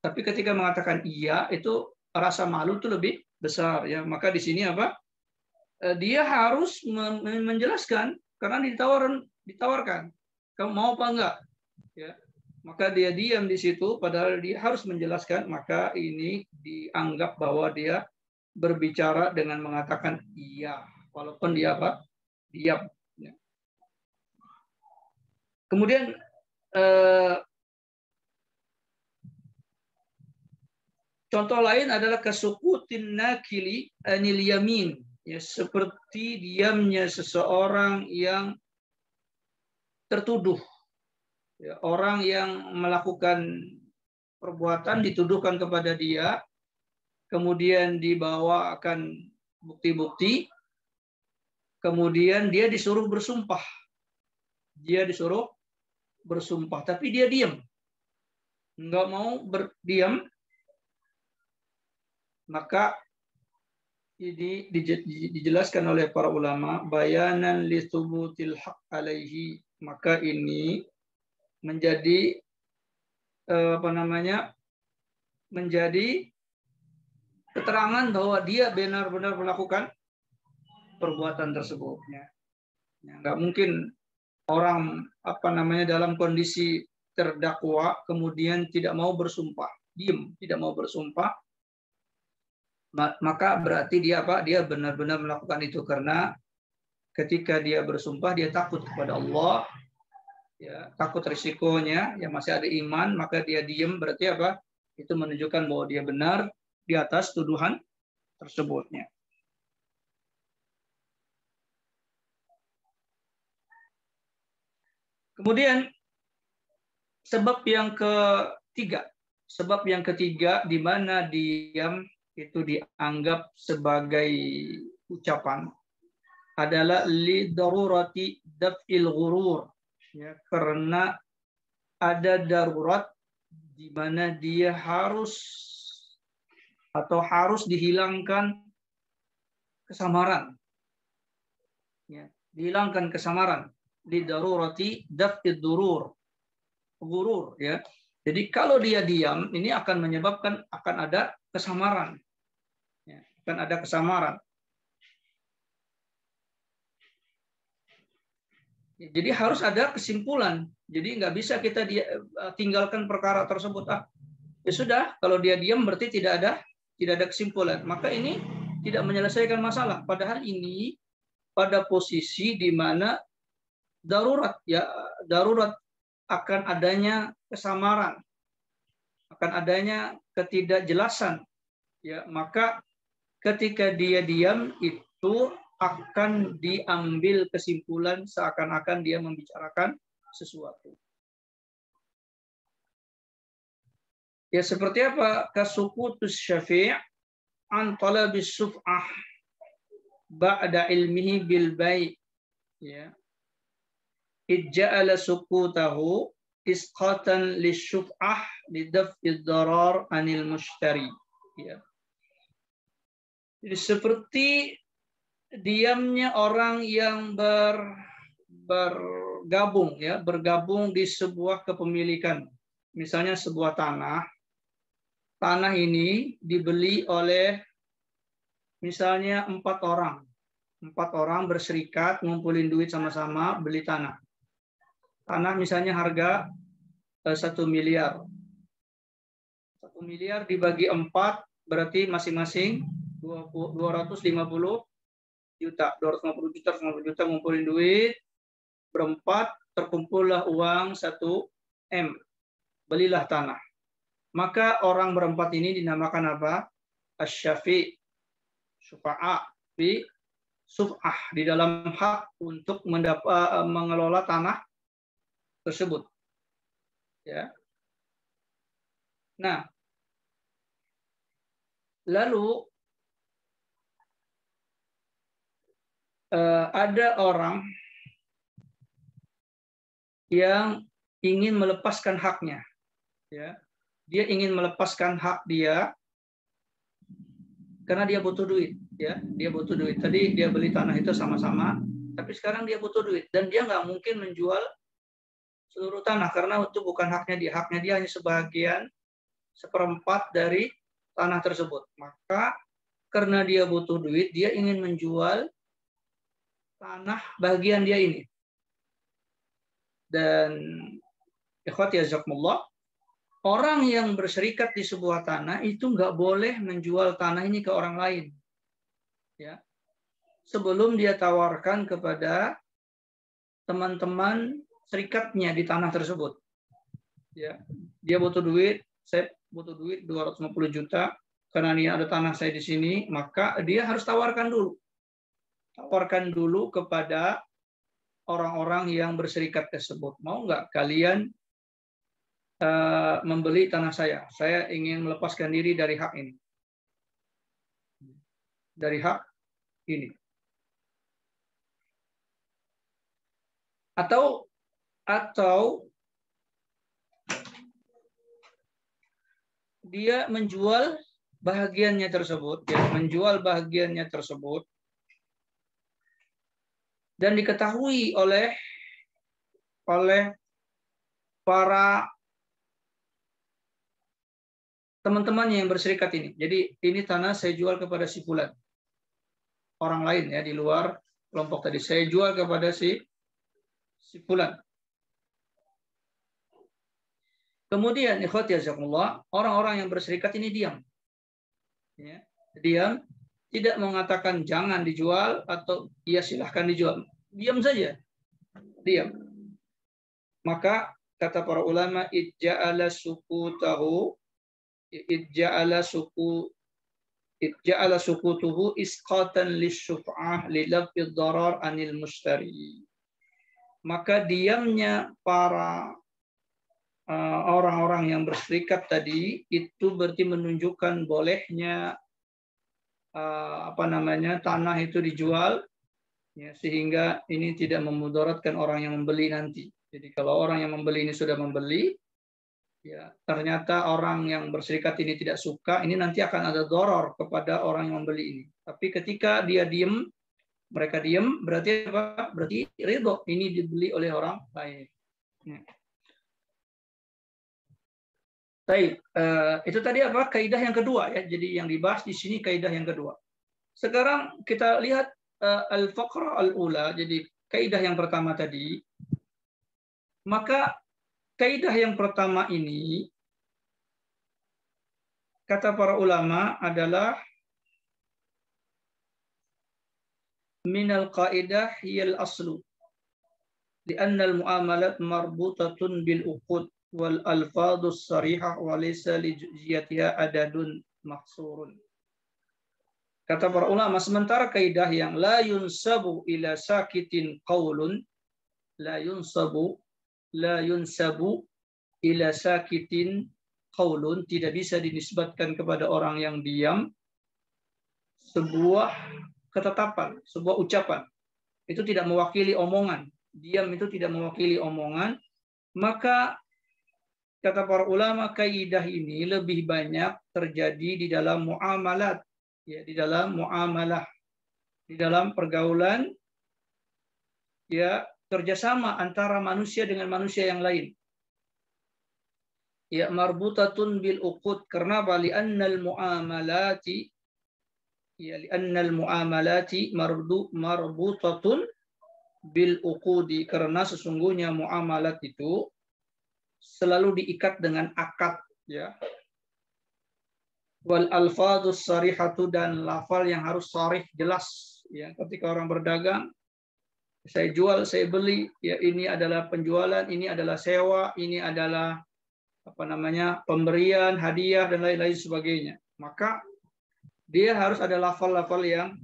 Tapi ketika mengatakan iya, itu rasa malu itu lebih besar, ya. Maka di sini apa? Dia harus menjelaskan karena ditawarkan. Kamu mau apa enggak? Ya. Maka dia diam di situ, padahal dia harus menjelaskan. Maka ini dianggap bahwa dia berbicara dengan mengatakan iya, walaupun dia apa? Diam. Ya. Kemudian contoh lain adalah kasukutin nakili anil yamin, ya, seperti diamnya seseorang yang tertuduh, ya, orang yang melakukan perbuatan dituduhkan kepada dia, kemudian dibawakan bukti-bukti, kemudian dia disuruh bersumpah. Dia disuruh bersumpah, tapi dia diam. Nggak mau berdiam, maka ini dijelaskan oleh para ulama, bayanan li thubutil haq alaihi, maka ini menjadi menjadi keterangan bahwa dia benar-benar melakukan perbuatan tersebut. Ya, nggak mungkin orang dalam kondisi terdakwa kemudian tidak mau bersumpah, diam, tidak mau bersumpah, maka berarti dia dia benar-benar melakukan itu karena ketika dia bersumpah dia takut kepada Allah, ya, takut risikonya, ya, masih ada iman, maka dia diam, berarti itu menunjukkan bahwa dia benar di atas tuduhan tersebutnya. Kemudian sebab yang ketiga di mana diam itu dianggap sebagai ucapan adalah li darurati daf'il ghurur, ya, karena ada darurat di mana dia harus dihilangkan kesamaran, ya, dihilangkan kesamaran, li darurati daf'id ghurur, ya. Jadi kalau dia diam, ini akan menyebabkan akan ada kesamaran, ya, akan ada kesamaran. Jadi harus ada kesimpulan. Jadi nggak bisa kita tinggalkan perkara tersebut. Ya sudah, kalau dia diam berarti tidak ada kesimpulan. Maka ini tidak menyelesaikan masalah. Padahal ini pada posisi di mana darurat, ya, darurat akan adanya kesamaran, akan adanya ketidakjelasan. Ya, maka ketika dia diam itu akan diambil kesimpulan seakan-akan dia membicarakan sesuatu. Ya, seperti apa? Kasukutus syafi' an talabis suf'ah ba'da ilmihi bil bai', ya. Ij'ala sukutahu isqatan lisyuf'ah lidaf'id darar anil mushtari, ya. Jadi seperti diamnya orang yang bergabung, ya, bergabung di sebuah kepemilikan. Misalnya sebuah tanah ini dibeli oleh misalnya 4 orang. 4 orang berserikat, ngumpulin duit sama-sama, beli tanah. Tanah misalnya harga 1 miliar. 1 miliar dibagi 4 berarti masing-masing 250 juta, 250 juta ngumpulin duit, berempat terkumpullah uang 1 M, belilah tanah. Maka orang berempat ini dinamakan apa? Asy-syafi', syufa'a, bi suf'ah, di dalam hak untuk mengelola tanah tersebut. Ya. Nah, lalu ada orang yang ingin melepaskan haknya, ya. Dia ingin melepaskan hak dia karena dia butuh duit, ya. Dia butuh duit. Tadi dia beli tanah itu sama-sama, tapi sekarang dia butuh duit dan dia nggak mungkin menjual seluruh tanah karena itu bukan haknya dia. Haknya dia hanya sebagian, 1/4 dari tanah tersebut. Maka karena dia butuh duit, dia ingin menjual tanah bagian dia ini. Dan ikhwati jazakumullah, orang yang berserikat di sebuah tanah itu nggak boleh menjual tanah ini ke orang lain, ya, sebelum dia tawarkan kepada teman-teman serikatnya di tanah tersebut. Ya, dia butuh duit, saya butuh duit 250 juta karena ini ada tanah saya di sini, maka dia harus tawarkan dulu kepada orang-orang yang berserikat tersebut. Mau nggak kalian membeli tanah saya? Saya ingin melepaskan diri dari hak ini. Dari hak ini. Atau dia menjual bahagiannya tersebut, ya, menjual bahagiannya tersebut dan diketahui oleh para teman-temannya yang berserikat ini. Jadi ini tanah saya jual kepada si fulan. Orang lain, ya, di luar kelompok tadi. Saya jual kepada si fulan. Kemudian ikhwati jazakumullah, orang-orang yang berserikat ini diam. Ya, diam, tidak mengatakan jangan dijual atau ya silahkan dijual. Diam saja. Diam. Maka kata para ulama, ij'ala sukutuhu isqatan lisyuf'ah lilafid darar anil mushtari. Maka diamnya para orang-orang yang berserikat tadi itu berarti menunjukkan bolehnya tanah itu dijual, ya, sehingga ini tidak memudaratkan orang yang membeli nanti. Jadi kalau orang yang membeli ini sudah membeli, ya, ternyata orang yang berserikat ini tidak suka, ini nanti akan ada doror kepada orang yang membeli ini. Tapi ketika dia diem, mereka diem, berarti apa? Berarti ridho, ini dibeli oleh orang lain. Ya. Baik, itu tadi apa? Kaidah yang kedua, ya. Jadi yang dibahas di sini kaidah yang kedua. Sekarang kita lihat al-faqra al-ula, jadi kaidah yang pertama tadi. Maka kaidah yang pertama ini, kata para ulama, adalah minal qaidah hiyal aslu. Lianna al-muamalat marbutatun bil uqud wal alfadus sarihah wa laysa li juz'iyatiha adadun mahsurun. Kata para ulama, sementara kaidah yang la yunsabu ila sakitin qaulun, la yunsabu ila sakitin qaulun, tidak bisa dinisbatkan kepada orang yang diam sebuah ketetapan, sebuah ucapan. Itu tidak mewakili omongan. Diam itu tidak mewakili omongan. Maka kata para ulama, kaidah ini lebih banyak terjadi di dalam muamalat, ya, di dalam muamalah, di dalam pergaulan, ya, kerjasama antara manusia dengan manusia yang lain. Ya, marbutatun bil uqud, karena li'annal muamalati, ya, li'annal muamalati marbutatun bil uqudi, karena sesungguhnya muamalat itu selalu diikat dengan akad, ya. Wal alfadus sarihatu, dan lafal yang harus sarih, jelas, ya. Ketika orang berdagang, saya jual, saya beli, ya, ini adalah penjualan, ini adalah sewa, ini adalah pemberian, hadiah, dan lain-lain sebagainya. Maka dia harus ada lafal-lafal yang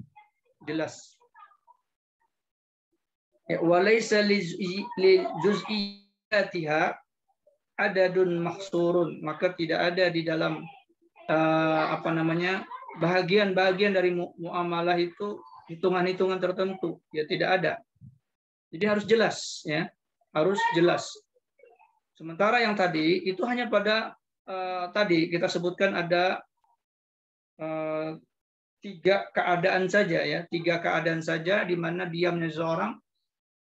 jelas. Ya, walaysa li juz'iyatiha adadun mahsurun, maka tidak ada di dalam bahagian-bahagian dari muamalah itu hitungan-hitungan tertentu, ya, tidak ada. Jadi harus jelas, ya, harus jelas. Sementara yang tadi itu hanya pada tadi kita sebutkan ada 3 keadaan saja, ya, 3 keadaan saja di mana diamnya seseorang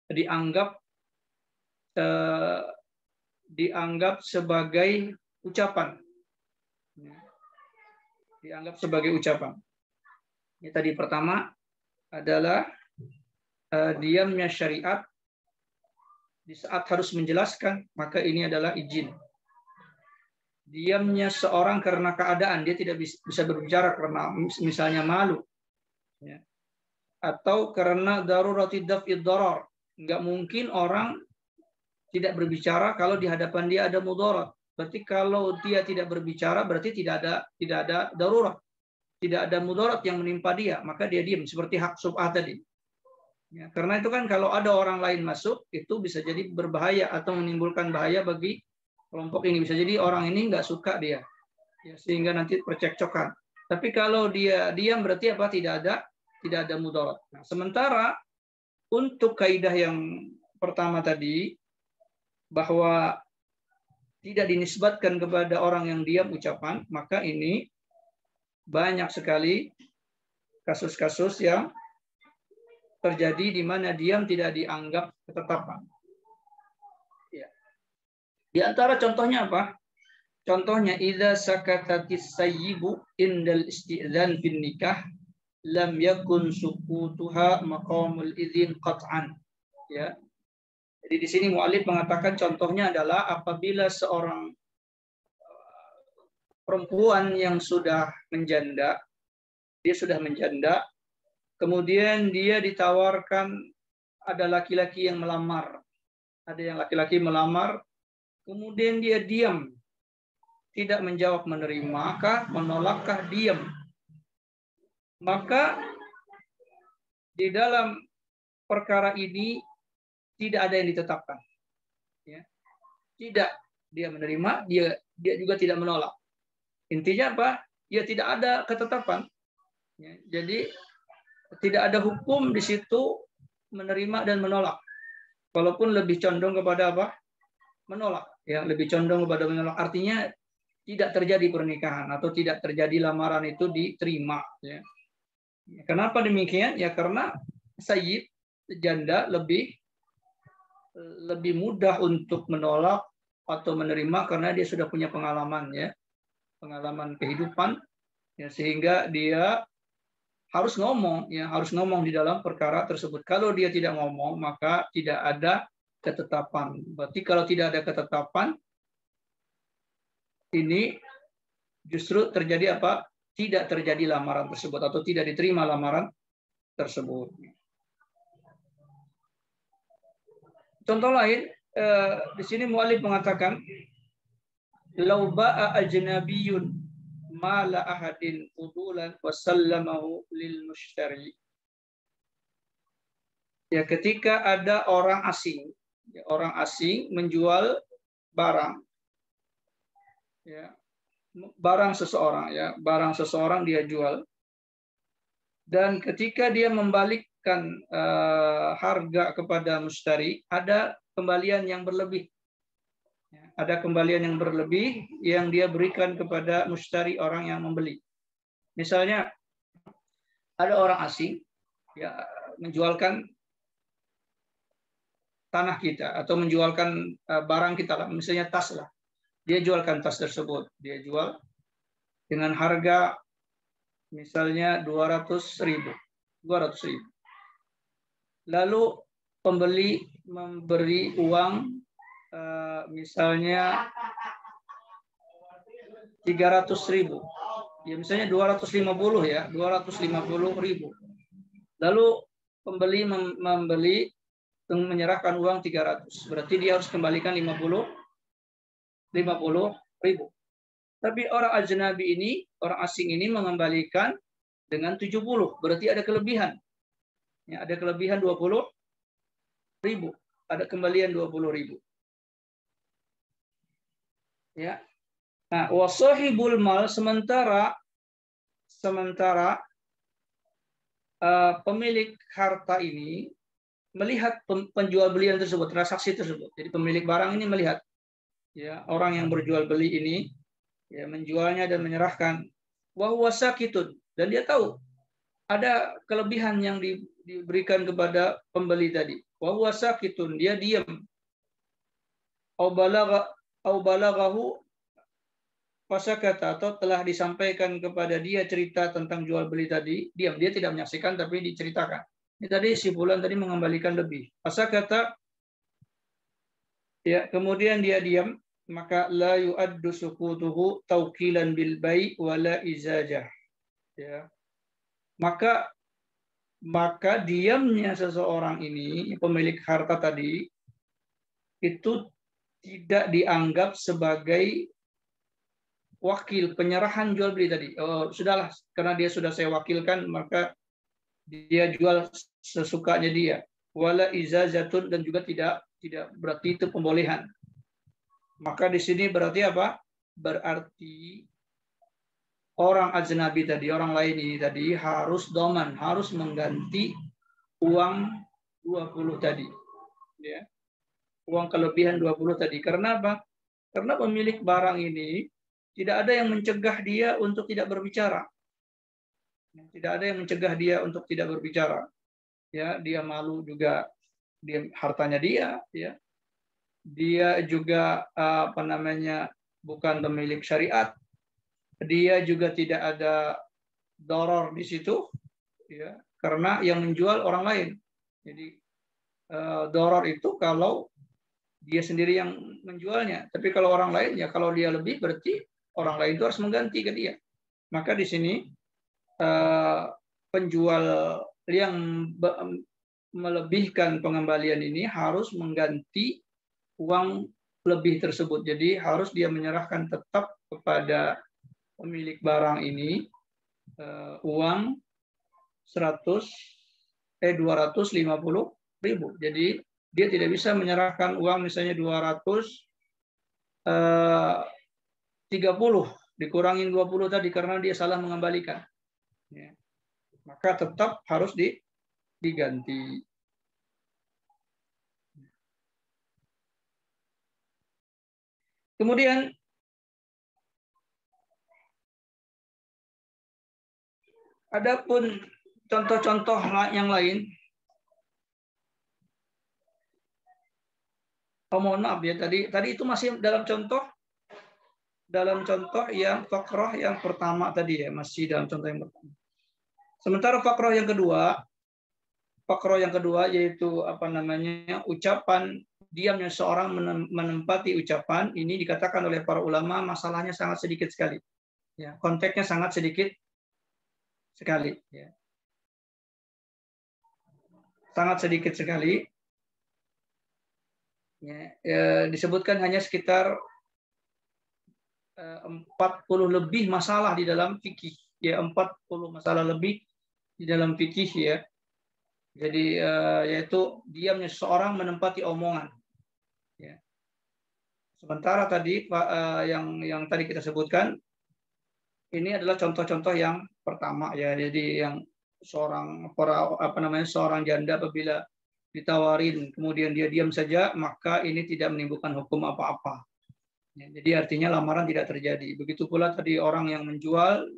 dianggap sebagai ucapan, dianggap sebagai ucapan. Ini tadi pertama adalah diamnya syariat di saat harus menjelaskan, maka ini adalah izin. Diamnya seorang karena keadaan, dia tidak bisa berbicara karena misalnya malu, ya, atau karena darurati daf'id darar. Enggak mungkin orang tidak berbicara kalau di hadapan dia ada mudarat. Berarti kalau dia tidak berbicara berarti tidak ada darurat, tidak ada mudarat yang menimpa dia, maka dia diam, seperti hak sub'ah tadi. Ya, karena itu kan kalau ada orang lain masuk itu bisa jadi berbahaya atau menimbulkan bahaya bagi kelompok ini. Bisa jadi orang ini nggak suka dia, ya, sehingga nanti percekcokan. Tapi kalau dia diam berarti apa? Tidak ada mudarat. Nah, sementara untuk kaidah yang pertama tadi, bahwa tidak dinisbatkan kepada orang yang diam ucapan, maka ini banyak sekali kasus-kasus yang terjadi di mana diam tidak dianggap ketetapan. Ya. Di antara contohnya apa? Contohnya, idza sakatatis sayyibu indal isti'dzan bin nikah lam yakun sukutuha maqamul idzin qat'an. Ya. Jadi di sini mu'allif mengatakan contohnya adalah apabila seorang perempuan yang sudah menjanda, dia sudah menjanda, kemudian dia ditawarkan, ada laki-laki yang melamar, ada yang laki-laki melamar, kemudian dia diam, tidak menjawab menerimakah, menolakkah, diam. Maka di dalam perkara ini tidak ada yang ditetapkan. Ya. Tidak, dia menerima, dia juga tidak menolak. Intinya apa? Ya tidak ada ketetapan. Ya, jadi tidak ada hukum di situ menerima dan menolak. Walaupun lebih condong kepada apa? Menolak. Ya, lebih condong kepada menolak. Artinya tidak terjadi pernikahan atau tidak terjadi lamaran itu diterima. Ya. Kenapa demikian? Ya karena sayyid, janda lebih mudah untuk menolak atau menerima karena dia sudah punya pengalaman, ya, pengalaman kehidupan, ya, sehingga dia harus ngomong, ya, harus ngomong di dalam perkara tersebut. Kalau dia tidak ngomong, maka tidak ada ketetapan. Berarti kalau tidak ada ketetapan, ini justru terjadi apa? Tidak terjadi lamaran tersebut atau tidak diterima lamaran tersebut. Contoh lain, di sini mu'allif mengatakan, "Lau ba'a ajnabiyyun mala ahadin udulan wa sallamahu lil mushtari." Ya, ketika ada orang asing, ya, orang asing menjual barang, ya, barang seseorang, ya, barang seseorang dia jual, dan ketika dia membalikkan harga kepada mushtari, ada kembalian yang berlebih. Ada kembalian yang berlebih yang dia berikan kepada mushtari, orang yang membeli. Misalnya ada orang asing, ya, menjualkan tanah kita atau menjualkan barang kita lah, misalnya tas lah. Dia jualkan tas tersebut, dia jual dengan harga misalnya 200.000. Lalu pembeli memberi uang misalnya 300.000. Ya, misalnya 250, ya, 250.000. Lalu pembeli membeli menyerahkan uang 300. Berarti dia harus kembalikan 50.000. Tapi orang ajnabi ini, orang asing ini mengembalikan dengan 70. Berarti ada kelebihan. Ya, ada kelebihan 20.000. Ada kembalian 20.000. Ya. Nah, wasahibul mal, sementara pemilik harta ini melihat penjual belian tersebut, transaksi tersebut. Jadi pemilik barang ini melihat, ya, orang yang berjual beli ini, ya, menjualnya dan menyerahkan, wa huwa sakitun, dan dia tahu ada kelebihan yang diberikan kepada pembeli tadi. Wa huwa sakitun, dia diam. Au balaghahu fasakata, atau telah disampaikan kepada dia cerita tentang jual beli tadi, diam, dia tidak menyaksikan tapi diceritakan. Ini tadi si fulan tadi mengembalikan lebih. Fasakata, ya, kemudian dia diam, maka la yu'addu sukutuhu tauqilan bil bai' wala izajah. Ya. Maka diamnya seseorang ini, pemilik harta tadi, itu tidak dianggap sebagai wakil penyerahan jual beli tadi. Oh, sudahlah, karena dia sudah saya wakilkan, maka dia jual sesukanya dia. Wala izazatun, dan juga tidak berarti itu pembolehan. Maka di sini berarti apa? Berarti orang ajnabi tadi, orang lain ini tadi harus doman, harus mengganti uang 20 tadi. Ya. Uang kelebihan 20 tadi. Karena apa? Karena pemilik barang ini tidak ada yang mencegah dia untuk tidak berbicara. Tidak ada yang mencegah dia untuk tidak berbicara. Ya, dia malu juga, dia hartanya dia, ya. Dia juga bukan pemilik syariat. Dia juga tidak ada doror di situ, ya, karena yang menjual orang lain. Jadi doror itu kalau dia sendiri yang menjualnya. Tapi kalau orang lain, ya, kalau dia lebih, berarti orang lain itu harus mengganti ke dia. Maka di sini penjual yang melebihkan pengembalian ini harus mengganti uang lebih tersebut. Jadi harus dia menyerahkan tetap kepada pemilik barang ini uang 250.000. Jadi dia tidak bisa menyerahkan uang misalnya 230 dikurangin 20 tadi karena dia salah mengembalikan. Ya. maka tetap harus diganti. Kemudian adapun contoh-contoh yang lain, mohon maaf ya, tadi itu masih dalam contoh yang fakroh yang pertama tadi ya, masih dalam contoh yang pertama. Sementara fakroh yang kedua yaitu ucapan diamnya seorang menempati ucapan, ini dikatakan oleh para ulama masalahnya sangat sedikit sekali. Ya, konteksnya sangat sedikit sekali. Ya. Sangat sedikit sekali. Ya, disebutkan hanya sekitar 40 lebih masalah di dalam fikih. Ya, 40 masalah lebih di dalam fikih ya. Jadi yaitu diamnya seseorang menempati omongan. Ya. Sementara tadi yang tadi kita sebutkan ini adalah contoh-contoh yang pertama ya. Jadi yang seorang janda apabila ditawarin kemudian dia diam saja, maka ini tidak menimbulkan hukum apa-apa. Ya, jadi artinya lamaran tidak terjadi. Begitu pula tadi orang yang menjual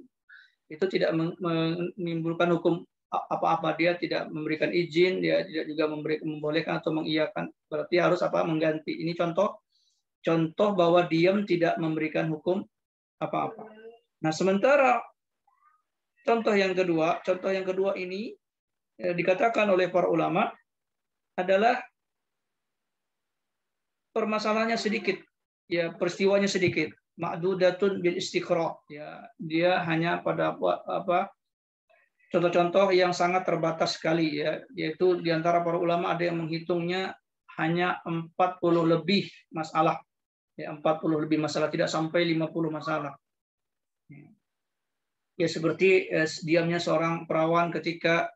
itu tidak menimbulkan hukum apa-apa, dia tidak memberikan izin, dia tidak juga membolehkan atau mengiyakan, berarti harus mengganti. Ini contoh bahwa diam tidak memberikan hukum apa-apa. Nah, sementara contoh yang kedua ini dikatakan oleh para ulama adalah permasalahannya sedikit, ya peristiwanya sedikit, ma'dudatun bil istiqra, ya dia hanya pada contoh-contoh yang sangat terbatas sekali ya, yaitu di antara para ulama ada yang menghitungnya hanya 40 lebih masalah. Ya, 40 lebih masalah, tidak sampai 50 masalah. Ya seperti diamnya seorang perawan ketika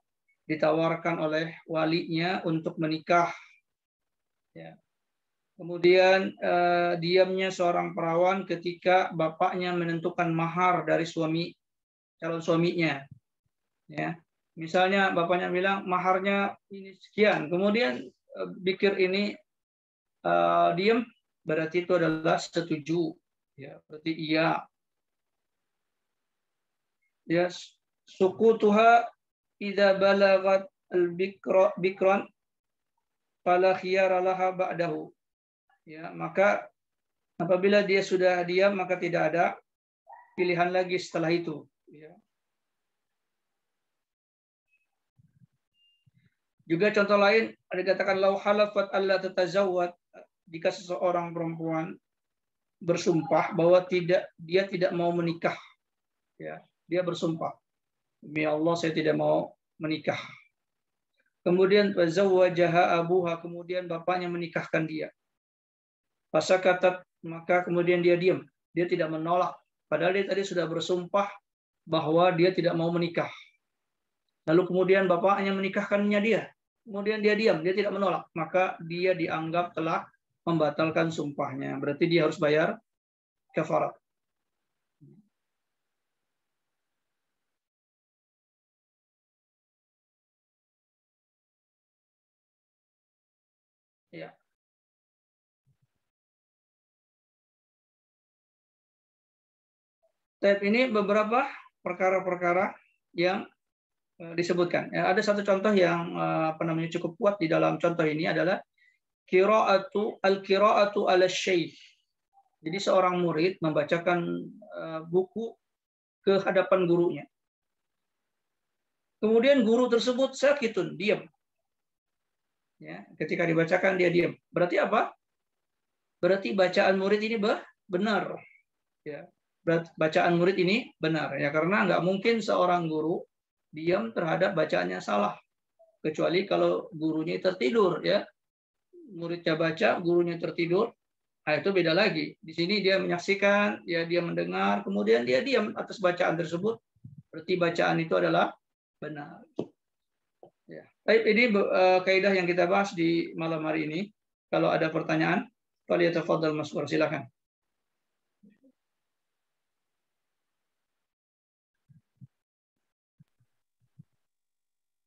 ditawarkan oleh walinya untuk menikah. Ya. Kemudian diamnya seorang perawan ketika bapaknya menentukan mahar dari calon suaminya. Ya, misalnya bapaknya bilang maharnya ini sekian, kemudian pikir ini diam, berarti itu adalah setuju, ya berarti iya. Ya, suku tuha idza balagat al-bikran fala khiyara laha ba'dahu. Ya, maka apabila dia sudah diam maka tidak ada pilihan lagi setelah itu. Ya. Juga contoh lain ada dikatakan lau halafat alla tatazawwad, jika seseorang perempuan bersumpah bahwa dia tidak mau menikah. Ya, dia bersumpah, demi Allah saya tidak mau menikah. Kemudian fazawwajaha abuha, kemudian bapaknya menikahkan dia. Fasakatat, maka kemudian dia diam, dia tidak menolak, padahal dia tadi sudah bersumpah bahwa dia tidak mau menikah. Lalu kemudian bapaknya menikahkannya dia. Kemudian dia diam, dia tidak menolak. Maka dia dianggap telah membatalkan sumpahnya. Berarti dia harus bayar kafarat. Ya. Ini beberapa perkara-perkara yang disebutkan. Ya, ada satu contoh yang cukup kuat di dalam contoh ini adalah al-qira'atu ala syekh. Jadi seorang murid membacakan buku ke hadapan gurunya. Kemudian guru tersebut sakitun, diam. Ya, ketika dibacakan dia diam. Berarti apa? Berarti bacaan murid ini benar. Ya, bacaan murid ini benar. Ya, karena nggak mungkin seorang guru diam terhadap bacaannya salah, kecuali kalau gurunya tertidur. Ya, muridnya baca, gurunya tertidur. Nah, itu beda lagi. Di sini dia menyaksikan, ya dia mendengar, kemudian dia diam atas bacaan tersebut. Berarti bacaan itu adalah benar. Ya. Baik, ini kaidah yang kita bahas di malam hari ini. Kalau ada pertanyaan, falyatafaddal mas'ur, silakan.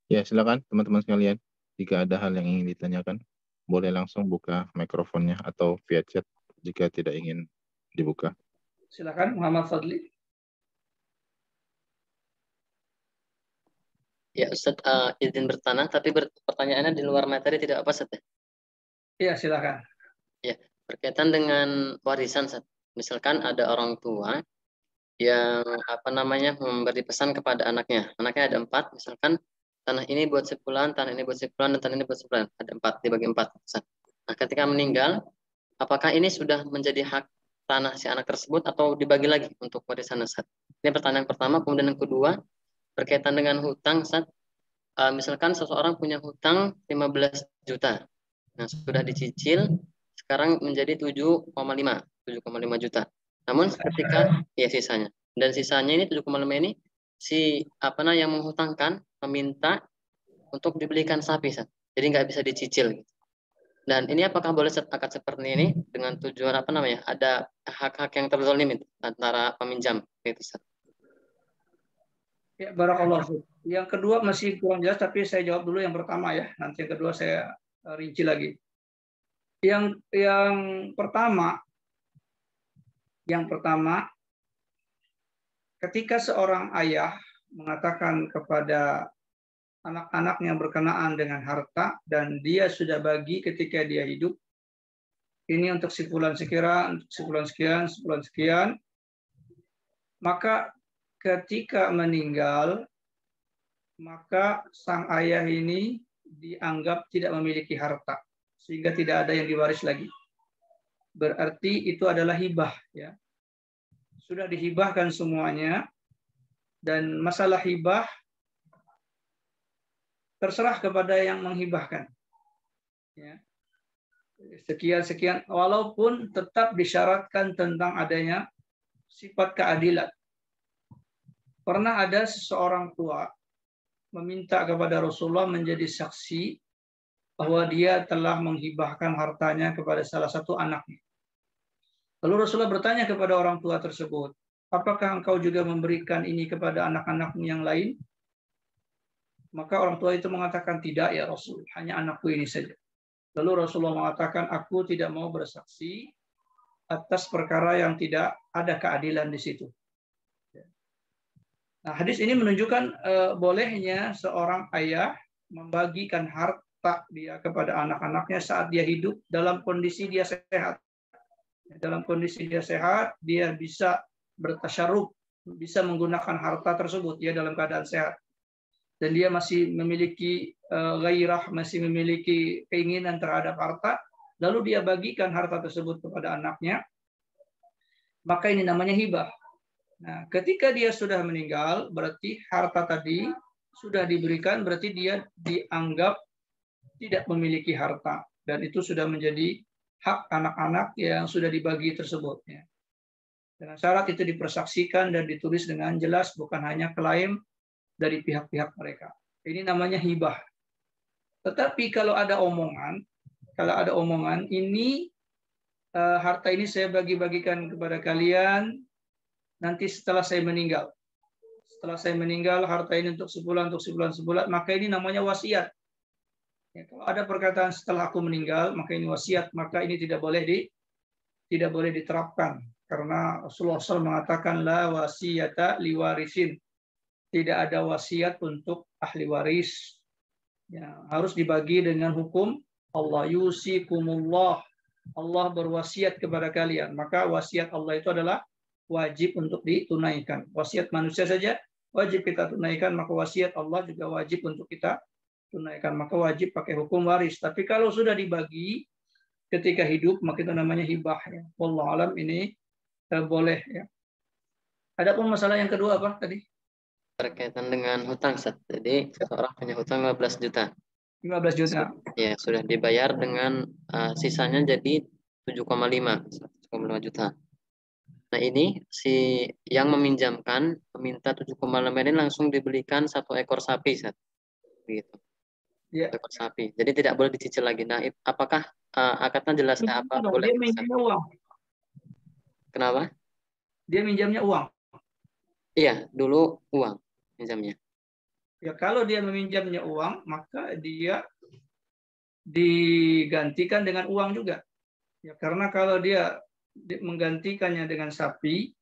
Ya, silakan teman-teman sekalian. Jika ada hal yang ingin ditanyakan, boleh langsung buka mikrofonnya atau via chat jika tidak ingin dibuka. Silakan Muhammad Fadli. Ya Ustaz, izin bertanya, tapi pertanyaannya di luar materi tidak apa Ustaz? Iya, silakan. Ya, berkaitan dengan warisan Ustaz. Misalkan ada orang tua yang memberi pesan kepada anaknya. Anaknya ada 4, misalkan tanah ini buat sebulan, tanah ini buat sebulan, dan tanah ini buat sebulan. Ada 4, dibagi 4. Ustaz. Nah, ketika meninggal, apakah ini sudah menjadi hak tanah si anak tersebut atau dibagi lagi untuk warisan Ustaz? Ini pertanyaan pertama. Kemudian yang kedua, berkaitan dengan hutang Ustaz. Misalkan seseorang punya hutang 15 juta. Nah, sudah dicicil, sekarang menjadi 7,5 juta. Namun ketika sisanya. Dan sisanya ini 7,5 ini yang menghutangkan meminta untuk dibelikan sapi, Ustaz. Jadi nggak bisa dicicil. Dan ini apakah boleh akad seperti ini dengan tujuan ada hak-hak yang terzalim antara peminjam itu, Ustaz. Ya, barakallahu. Yang kedua masih kurang jelas, tapi saya jawab dulu yang pertama ya. Nanti yang kedua saya rinci lagi. Yang pertama, ketika seorang ayah mengatakan kepada anak-anaknya berkenaan dengan harta dan dia sudah bagi ketika dia hidup, ini untuk si fulan sekian, untuk si fulan sekian, si fulan sekian, maka ketika meninggal, maka sang ayah ini dianggap tidak memiliki harta, sehingga tidak ada yang diwaris lagi. Berarti itu adalah hibah, ya. Sudah dihibahkan semuanya, dan masalah hibah terserah kepada yang menghibahkan. Ya. Sekian-sekian, walaupun tetap disyaratkan tentang adanya sifat keadilan. Pernah ada seseorang tua meminta kepada Rasulullah menjadi saksi bahwa dia telah menghibahkan hartanya kepada salah satu anaknya. Lalu Rasulullah bertanya kepada orang tua tersebut, apakah engkau juga memberikan ini kepada anak-anakmu yang lain? Maka orang tua itu mengatakan, tidak ya Rasul, hanya anakku ini saja. Lalu Rasulullah mengatakan, aku tidak mau bersaksi atas perkara yang tidak ada keadilan di situ. Nah, hadis ini menunjukkan bolehnya seorang ayah membagikan harta dia kepada anak-anaknya saat dia hidup dalam kondisi dia sehat. Dalam kondisi dia sehat, dia bisa bertasyarruf, bisa menggunakan harta tersebut dia dalam keadaan sehat. Dan dia masih memiliki gairah, masih memiliki keinginan terhadap harta, lalu dia bagikan harta tersebut kepada anaknya, maka ini namanya hibah. Nah, ketika dia sudah meninggal, berarti harta tadi sudah diberikan, berarti dia dianggap tidak memiliki harta. Dan itu sudah menjadi hak anak-anak yang sudah dibagi tersebut. Ya. Dengan syarat itu dipersaksikan dan ditulis dengan jelas, bukan hanya klaim dari pihak-pihak mereka. Ini namanya hibah. Tetapi kalau ada omongan, ini harta ini saya bagi-bagikan kepada kalian, nanti setelah saya meninggal. Setelah saya meninggal, harta ini untuk sebulan, maka ini namanya wasiat. Ya, kalau ada perkataan setelah aku meninggal, maka ini wasiat, maka ini tidak boleh diterapkan. Karena Rasulullah SAW mengatakan, la wasiyata liwarisin. Tidak ada wasiat untuk ahli waris. Ya, harus dibagi dengan hukum Allah. Yusikumullah. Allah berwasiat kepada kalian. Maka wasiat Allah itu adalah wajib untuk ditunaikan. Wasiat manusia saja wajib kita tunaikan, maka wasiat Allah juga wajib untuk kita tunaikan. Maka wajib pakai hukum waris. Tapi kalau sudah dibagi ketika hidup, maka itu namanya hibah. Ya. Wallahu alam, ini boleh. Ya. Adapun masalah yang kedua apa tadi? Berkaitan dengan hutang, Ustaz. Jadi seseorang punya hutang 15 juta. 15 juta. Ya, sudah dibayar dengan sisanya jadi 7,5 juta. Nah, ini si yang meminjamkan meminta 7,5 ini langsung dibelikan 1 ekor sapi, Ustaz. Begitu. Ya. Ekor sapi. Jadi tidak boleh dicicil lagi. Nah, apakah akadnya jelas apa boleh? Dia minjamnya uang. Kenapa? Dia minjamnya uang. Iya, dulu uang minjamnya. Ya, kalau dia meminjamnya uang, maka dia digantikan dengan uang juga. Ya, karena kalau dia menggantikannya dengan sapi,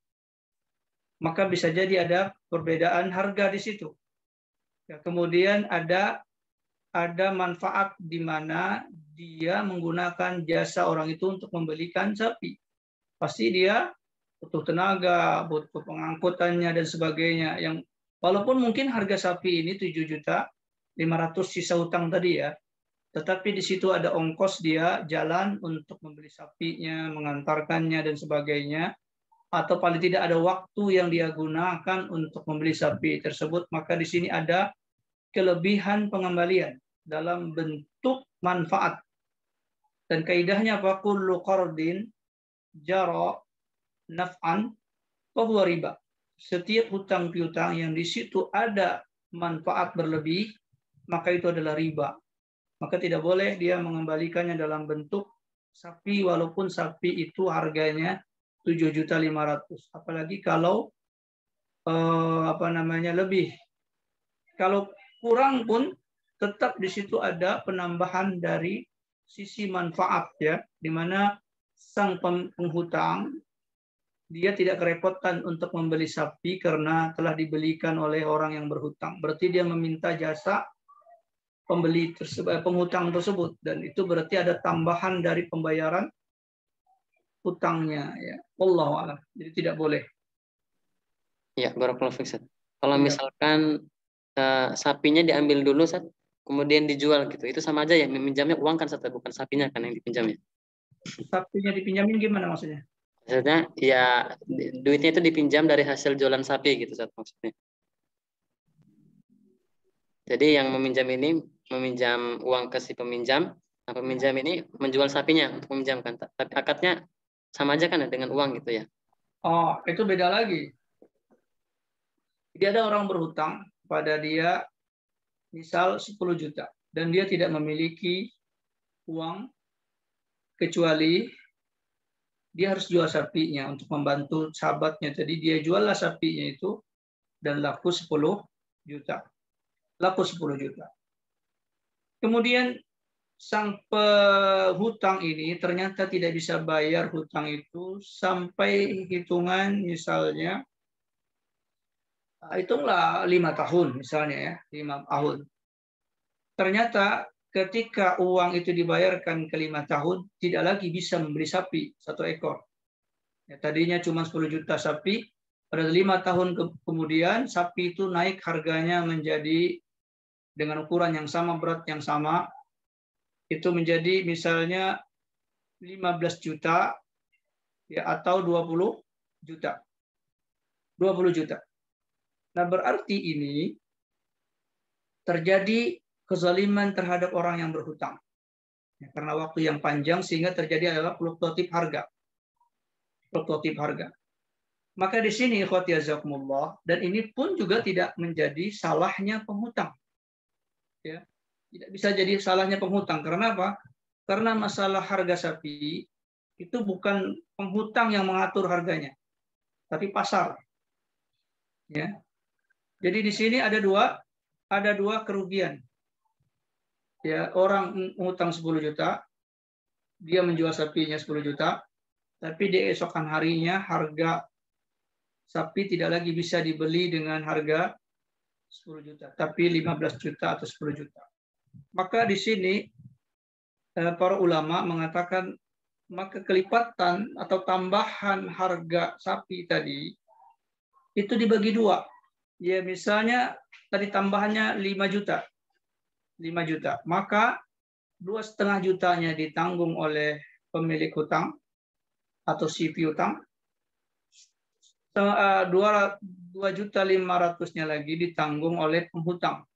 maka bisa jadi ada perbedaan harga di situ. Ya, kemudian ada manfaat di mana dia menggunakan jasa orang itu untuk membelikan sapi. Pasti dia butuh tenaga, butuh pengangkutannya dan sebagainya. Yang walaupun mungkin harga sapi ini 7.500.000 sisa hutang tadi ya, tetapi di situ ada ongkos dia jalan untuk membeli sapinya, mengantarkannya dan sebagainya, atau paling tidak ada waktu yang dia gunakan untuk membeli sapi tersebut, maka di sini ada kelebihan pengembalian dalam bentuk manfaat. Dan kaidahnya apa? Kullu qardin jara naf'an fahuwa riba. Setiap hutang piutang yang di situ ada manfaat berlebih, maka itu adalah riba. Maka tidak boleh dia mengembalikannya dalam bentuk sapi walaupun sapi itu harganya 7.500.000. Apalagi kalau lebih. Kalau kurang pun tetap di situ ada penambahan dari sisi manfaat ya, di mana sang penghutang dia tidak kerepotan untuk membeli sapi karena telah dibelikan oleh orang yang berhutang. Berarti dia meminta jasa penghutang tersebut, dan itu berarti ada tambahan dari pembayaran hutangnya ya. Wallahu a'lam. Jadi tidak boleh. Ya, barakallahu fiik, Ustaz. Kalau Ya. misalkan sapinya diambil dulu, Ustaz, kemudian dijual gitu, itu sama aja ya, meminjamnya uang kan, Ustaz, bukan sapinya kan yang dipinjamnya. Sapinya dipinjamin gimana maksudnya? Maksudnya ya duitnya itu dipinjam dari hasil jualan sapi gitu, Ustaz, maksudnya. Jadi yang meminjam ini meminjam uang ke si peminjam, nah peminjam ini menjual sapinya untuk meminjamkan, tapi akadnya sama aja kan ya dengan uang gitu ya. Oh, itu beda lagi. Jadi ada orang berhutang pada dia misal 10 juta dan dia tidak memiliki uang kecuali dia harus jual sapinya untuk membantu sahabatnya. Jadi dia juallah sapinya itu dan laku 10 juta. Laku 10 juta. Kemudian sang penghutang ini ternyata tidak bisa bayar hutang itu sampai hitungan misalnya hitunglah 5 tahun misalnya ya, 5 tahun. Ternyata ketika uang itu dibayarkan ke 5 tahun, tidak lagi bisa membeli sapi 1 ekor. Ya, tadinya cuma 10 juta sapi, pada 5 tahun kemudian sapi itu naik harganya menjadi dengan ukuran yang sama, berat yang sama, itu menjadi misalnya 15 juta ya, atau 20 juta. 20 juta. Nah, berarti ini terjadi kezaliman terhadap orang yang berhutang. Ya, karena waktu yang panjang sehingga terjadi adalah fluktuatif harga. Fluktuatif harga. Maka di sini ikhwati jazakumullah, dan ini pun juga tidak menjadi salahnya penghutang. Ya, tidak bisa jadi salahnya penghutang. Karena apa? Karena masalah harga sapi itu bukan penghutang yang mengatur harganya, tapi pasar. Ya. Jadi di sini ada dua kerugian. Ya, orang menghutang 10 juta, dia menjual sapinya 10 juta, tapi di esokan harinya harga sapi tidak lagi bisa dibeli dengan harga 10 juta, tapi 15 juta atau 10 juta. Maka di sini para ulama mengatakan maka kelipatan atau tambahan harga sapi tadi itu dibagi 2. Ya, misalnya tadi tambahannya 5 juta. 5 juta. Maka 2,5 jutanya ditanggung oleh pemilik hutang atau si piutang. 2.500.000-nya lagi ditanggung oleh penghutang.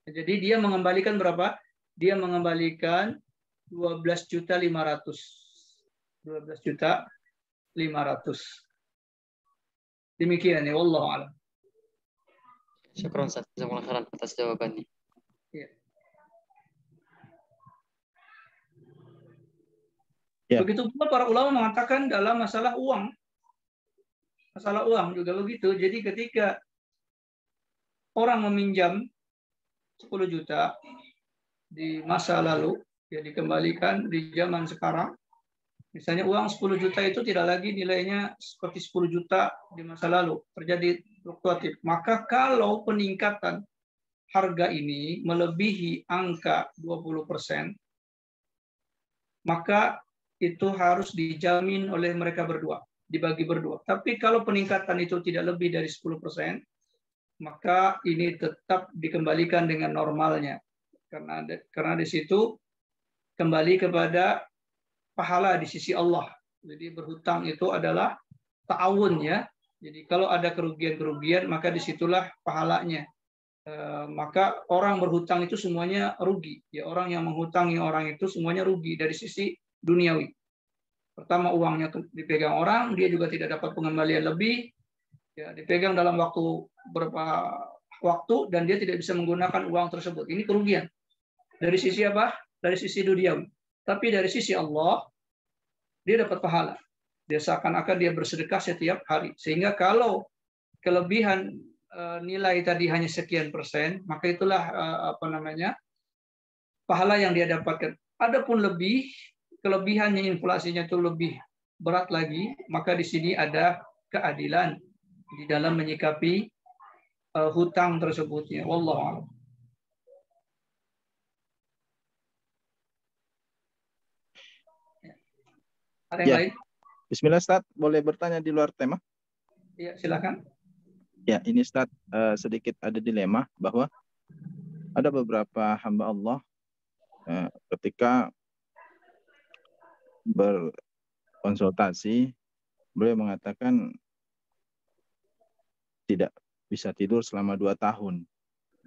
Jadi dia mengembalikan berapa? Dia mengembalikan 12.500.000. 12.500.000. Demikian ya, wallahu a'lam. Syukron, Ustaz, jazakumullah khairan atas jawabannya. Ya. Ya. Begitu pula para ulama mengatakan dalam masalah uang. Masalah uang juga begitu. Jadi ketika orang meminjam 10 juta di masa lalu, ya dikembalikan di zaman sekarang. Misalnya uang 10 juta itu tidak lagi nilainya seperti 10 juta di masa lalu, terjadi fluktuatif. Maka kalau peningkatan harga ini melebihi angka 20%, maka itu harus dijamin oleh mereka berdua, dibagi berdua. Tapi kalau peningkatan itu tidak lebih dari 10%, maka ini tetap dikembalikan dengan normalnya. Karena di situ kembali kepada pahala di sisi Allah. Jadi berhutang itu adalah ta'awun ya. Jadi kalau ada kerugian-kerugian, maka disitulah pahalanya. Maka orang berhutang itu semuanya rugi. Ya, orang yang menghutangi orang itu semuanya rugi dari sisi duniawi. Pertama, uangnya dipegang orang, dia juga tidak dapat pengembalian lebih. Ya, dipegang dalam beberapa waktu dan dia tidak bisa menggunakan uang tersebut. Ini kerugian. Dari sisi apa? Dari sisi duniawi. Tapi dari sisi Allah, dia dapat pahala. Dia seakan-akan dia bersedekah setiap hari. Sehingga kalau kelebihan nilai tadi hanya sekian persen, maka itulah pahala yang dia dapatkan. Adapun kelebihannya inflasinya itu lebih berat lagi, maka di sini ada keadilan di dalam menyikapi hutang tersebutnya. Wallahu a'lam. Ada yang lain? Bismillah Ustaz, boleh bertanya di luar tema? Iya, silakan. Ya, ini Ustaz sedikit ada dilema bahwa ada beberapa hamba Allah ketika berkonsultasi, beliau mengatakan tidak bisa tidur selama 2 tahun.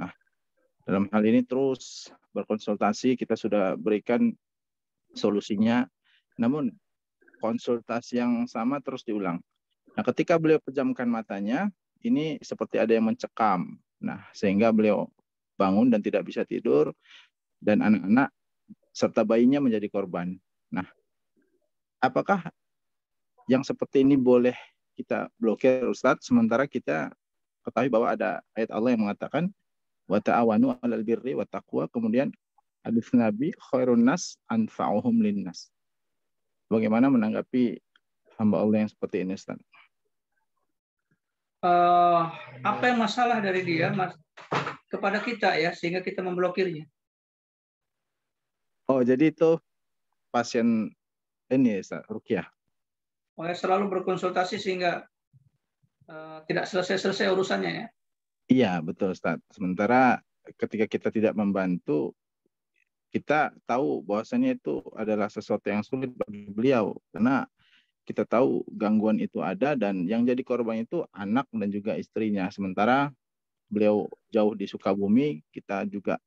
Nah, dalam hal ini terus berkonsultasi, kita sudah berikan solusinya, namun konsultasi yang sama terus diulang. Nah, ketika beliau pejamkan matanya, ini seperti ada yang mencekam. Nah, sehingga beliau bangun dan tidak bisa tidur, dan anak-anak serta bayinya menjadi korban. Nah, apakah yang seperti ini boleh kita blokir, Ustadz, sementara kita ketahui bahwa ada ayat Allah yang mengatakan wa ta'awanu 'alal birri wa taqwa, kemudian hadis Nabi khairun nas anfa'uhum linnas. Bagaimana menanggapi hamba Allah yang seperti ini, Ustaz? Apa yang masalah dari dia kepada kita ya, sehingga kita memblokirnya? Oh, jadi itu pasien ini, Ustaz, Ruqyah. Oh, ya, selalu berkonsultasi sehingga tidak selesai-selesai urusannya ya? Iya, betul, Ustaz. Sementara ketika kita tidak membantu, kita tahu bahwasanya itu adalah sesuatu yang sulit bagi beliau, karena kita tahu gangguan itu ada dan yang jadi korban itu anak dan juga istrinya. Sementara beliau jauh di Sukabumi, kita juga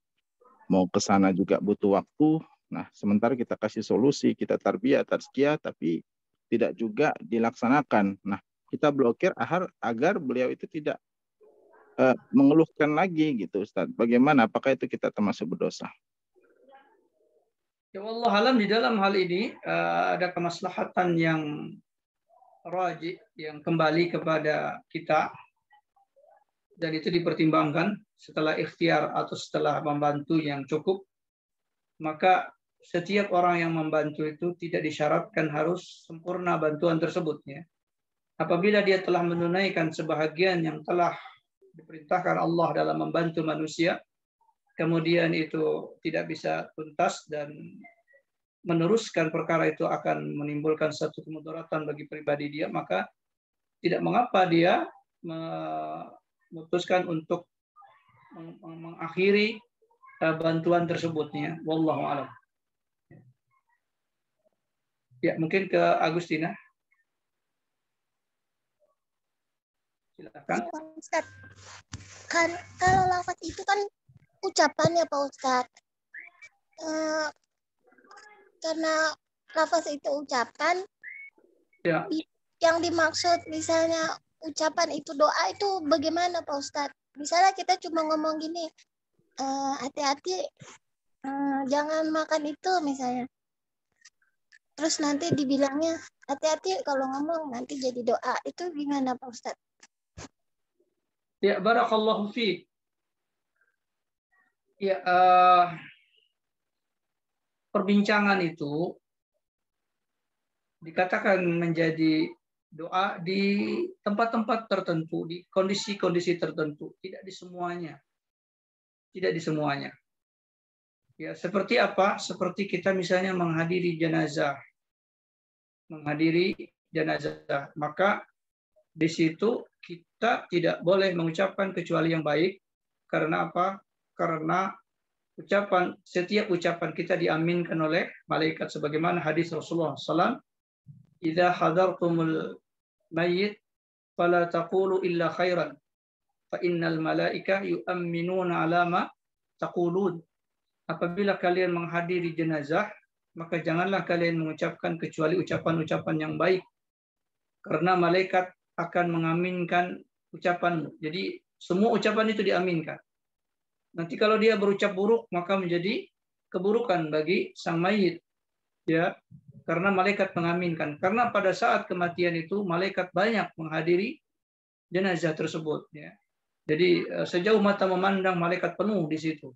mau ke sana juga butuh waktu. Nah, sementara kita kasih solusi, kita tarbiyah, tazkiyah, tapi tidak juga dilaksanakan. Nah, kita blokir agar beliau itu tidak mengeluhkan lagi gitu, Ustaz. Bagaimana? Apakah itu kita termasuk berdosa? Ya Allah alam, di dalam hal ini ada kemaslahatan yang rajih, yang kembali kepada kita, dan itu dipertimbangkan setelah ikhtiar atau setelah membantu yang cukup. Maka setiap orang yang membantu itu tidak disyaratkan harus sempurna bantuan tersebutnya. Apabila dia telah menunaikan sebahagian yang telah diperintahkan Allah dalam membantu manusia, kemudian itu tidak bisa tuntas dan meneruskan perkara itu akan menimbulkan satu kemudaratan bagi pribadi dia, maka tidak mengapa dia memutuskan untuk mengakhiri bantuan tersebutnya. Wallahu a'lam. Ya, mungkin ke Agustina. Silakan. Ustaz, kan kalau lafaz itu kan ucapan ya Pak Ustadz. Karena lafaz itu ucapan, Ya. Yang dimaksud misalnya ucapan itu doa itu bagaimana Pak Ustadz? Misalnya kita cuma ngomong gini, hati-hati jangan makan itu misalnya. Terus nanti dibilangnya hati-hati kalau ngomong nanti jadi doa. Itu gimana Pak Ustadz? Ya, barakallahu fiik. Ya, perbincangan itu dikatakan menjadi doa di tempat-tempat tertentu, di kondisi-kondisi tertentu, tidak di semuanya. Tidak di semuanya. Ya, seperti apa? Seperti kita misalnya menghadiri jenazah. Menghadiri jenazah, maka di situ kita tidak boleh mengucapkan kecuali yang baik. Karena apa? Karena setiap ucapan kita diaminkan oleh malaikat sebagaimana hadis Rasulullah SAW, "Idza hadartumul mayyit fala taqulu illa khairan fa innal malaika yu'minuna ala ma taqulun." Apabila kalian menghadiri jenazah, maka janganlah kalian mengucapkan kecuali ucapan-ucapan yang baik, karena malaikat akan mengaminkan ucapanmu. Jadi semua ucapan itu diaminkan. Nanti kalau dia berucap buruk, maka menjadi keburukan bagi sang mayit, ya, karena malaikat mengaminkan. Karena pada saat kematian itu malaikat banyak menghadiri jenazah tersebut, ya. Jadi sejauh mata memandang malaikat penuh di situ.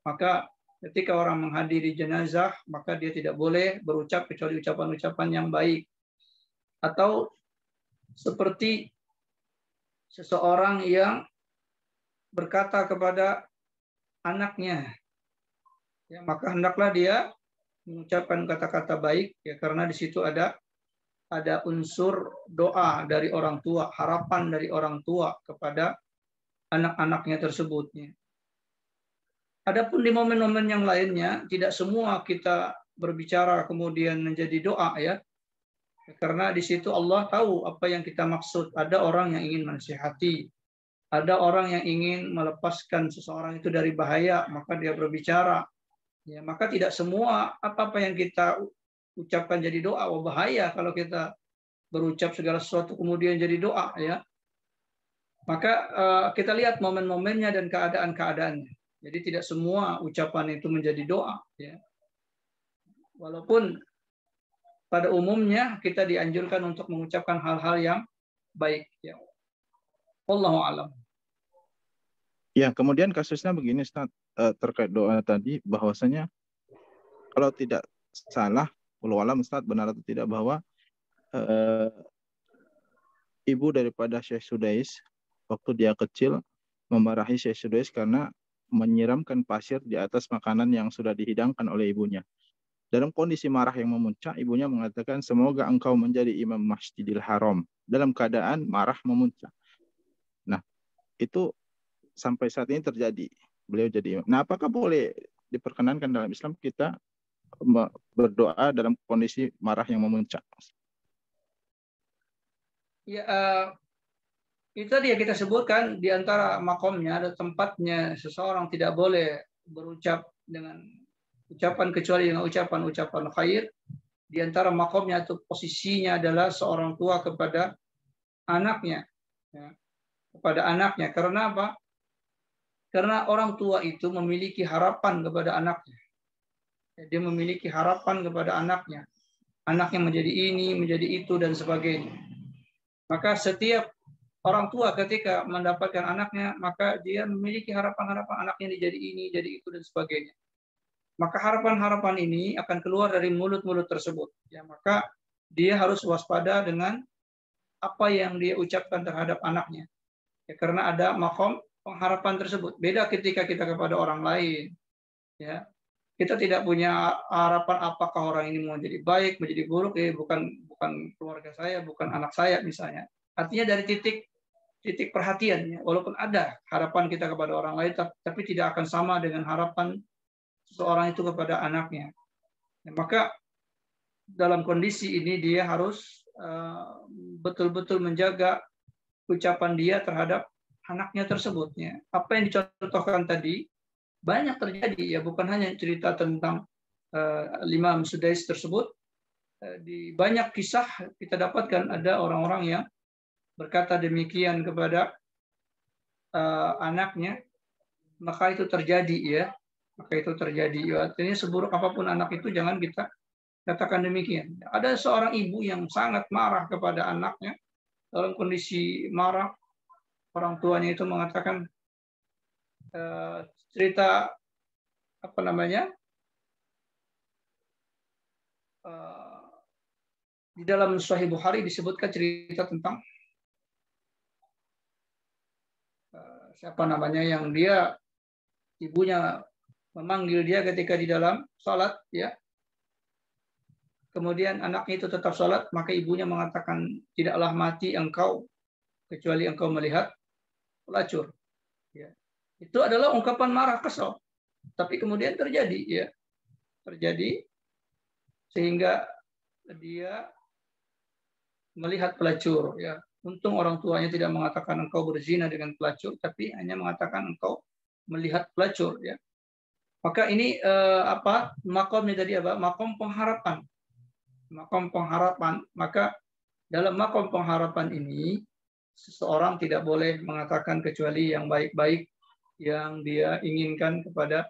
Maka ketika orang menghadiri jenazah, maka dia tidak boleh berucap kecuali ucapan-ucapan yang baik. Atau seperti seseorang yang berkata kepada anaknya, ya, maka hendaklah dia mengucapkan kata-kata baik, ya, karena di situ ada unsur doa dari orang tua, harapan dari orang tua kepada anak-anaknya tersebut. Adapun di momen-momen yang lainnya, tidak semua kita berbicara kemudian menjadi doa, ya. Karena di situ Allah tahu apa yang kita maksud. Ada orang yang ingin menasihati, ada orang yang ingin melepaskan seseorang itu dari bahaya, maka dia berbicara. Ya, maka tidak semua apa-apa yang kita ucapkan jadi doa. Oh, bahaya kalau kita berucap segala sesuatu kemudian jadi doa, ya. Maka kita lihat momen-momennya dan keadaan-keadaannya. Jadi tidak semua ucapan itu menjadi doa, ya. Walaupun pada umumnya kita dianjurkan untuk mengucapkan hal-hal yang baik, ya. Wallahu a'lam. Ya, kemudian kasusnya begini, Ustaz, terkait doa tadi, bahwasanya kalau tidak salah, wallahu a'lam, Ustaz, benar atau tidak, bahwa ibu daripada Syekh Sudais waktu dia kecil memarahi Syekh Sudais karena menyiramkan pasir di atas makanan yang sudah dihidangkan oleh ibunya. Dalam kondisi marah yang memuncak, ibunya mengatakan, "Semoga engkau menjadi imam Masjidil Haram." Dalam keadaan marah memuncak. Nah, itu sampai saat ini terjadi. Beliau jadi imam. Nah, apakah boleh diperkenankan dalam Islam kita berdoa dalam kondisi marah yang memuncak? Ya, itu tadi yang kita sebutkan, di antara makomnya ada tempatnya seseorang tidak boleh berucap dengan ucapan kecuali dengan ucapan-ucapan khair. Di antara makomnya itu posisinya adalah seorang tua kepada anaknya, ya, kepada anaknya. Karena apa? Karena orang tua itu memiliki harapan kepada anaknya. Dia memiliki harapan kepada anaknya. Anaknya menjadi ini, menjadi itu, dan sebagainya. Maka setiap orang tua ketika mendapatkan anaknya, maka dia memiliki harapan-harapan anaknya jadi ini, jadi itu, dan sebagainya. Maka harapan-harapan ini akan keluar dari mulut-mulut tersebut. Ya, maka dia harus waspada dengan apa yang dia ucapkan terhadap anaknya. Ya, karena ada makom pengharapan tersebut. Beda ketika kita kepada orang lain. Ya, kita tidak punya harapan apakah orang ini mau jadi baik, menjadi buruk. Bukan keluarga saya, bukan anak saya misalnya. Artinya dari titik perhatian, ya. Walaupun ada harapan kita kepada orang lain, tapi tidak akan sama dengan harapan seseorang itu kepada anaknya. Ya, maka dalam kondisi ini dia harus betul-betul menjaga ucapan dia terhadap anaknya tersebut. Ya. Apa yang dicontohkan tadi banyak terjadi, ya, bukan hanya cerita tentang Imam Sudais tersebut. Di banyak kisah kita dapatkan ada orang-orang yang berkata demikian kepada anaknya, maka itu terjadi, ya. Maka itu terjadi. Artinya seburuk apapun anak itu jangan kita katakan demikian. Ada seorang ibu yang sangat marah kepada anaknya. Dalam kondisi marah, orang tuanya itu mengatakan cerita apa namanya, di dalam Sahih Bukhari disebutkan cerita tentang siapa namanya yang dia ibunya memanggil dia ketika di dalam sholat, ya. Kemudian anaknya itu tetap sholat, maka ibunya mengatakan, tidaklah mati engkau kecuali engkau melihat pelacur. Ya. Itu adalah ungkapan marah, kesal. Tapi kemudian terjadi, ya, terjadi sehingga dia melihat pelacur. Ya, untung orang tuanya tidak mengatakan engkau berzina dengan pelacur, tapi hanya mengatakan engkau melihat pelacur. Ya, maka ini makomnya tadi apa? Makom pengharapan. Makom pengharapan. Maka dalam makom pengharapan ini seseorang tidak boleh mengatakan kecuali yang baik-baik yang dia inginkan kepada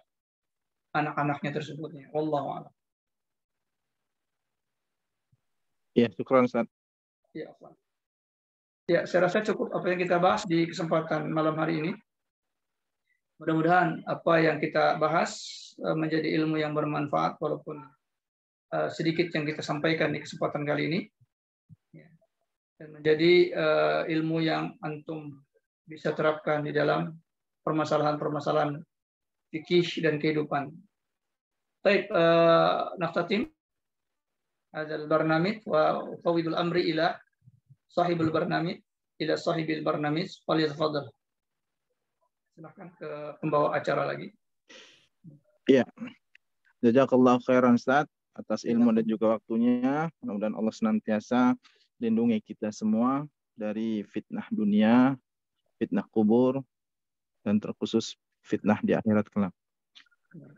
anak-anaknya tersebutnya. Wallahu a'lam. Ya, syukran Ustaz. Ya, ya, saya rasa cukup apa yang kita bahas di kesempatan malam hari ini. Mudah-mudahan apa yang kita bahas menjadi ilmu yang bermanfaat, walaupun sedikit yang kita sampaikan di kesempatan kali ini, dan menjadi ilmu yang antum bisa terapkan di dalam permasalahan-permasalahan fikih dan kehidupan. Baik, naftatim hadzal barnamij wa ufawwidul amri ila sahibul barnamij ila sahibil barnamij falyatafadhal. Silakan ke pembawa acara lagi. Iya. Jazakallahu khairan Ustaz atas ilmu dan juga waktunya. Mudah-mudahan Allah senantiasa lindungi kita semua dari fitnah dunia, fitnah kubur, dan terkhusus fitnah di akhirat kelak.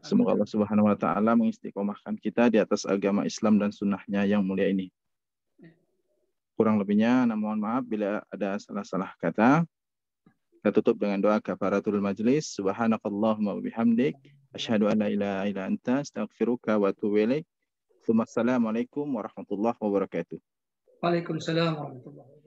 Semoga Allah Subhanahu wa taala mengistiqomahkan kita di atas agama Islam dan sunnahnya yang mulia ini. Kurang lebihnya, mohon maaf bila ada salah-salah kata. Kita tutup dengan doa kafaratul majlis. Subhanakallahumma wa bihamdik asyhadu an la ilaha illa anta astaghfiruka wa atubu ilaik. Assalamualaikum warahmatullahi wabarakatuh. Waalaikumsalam warahmatullahi wabarakatuh.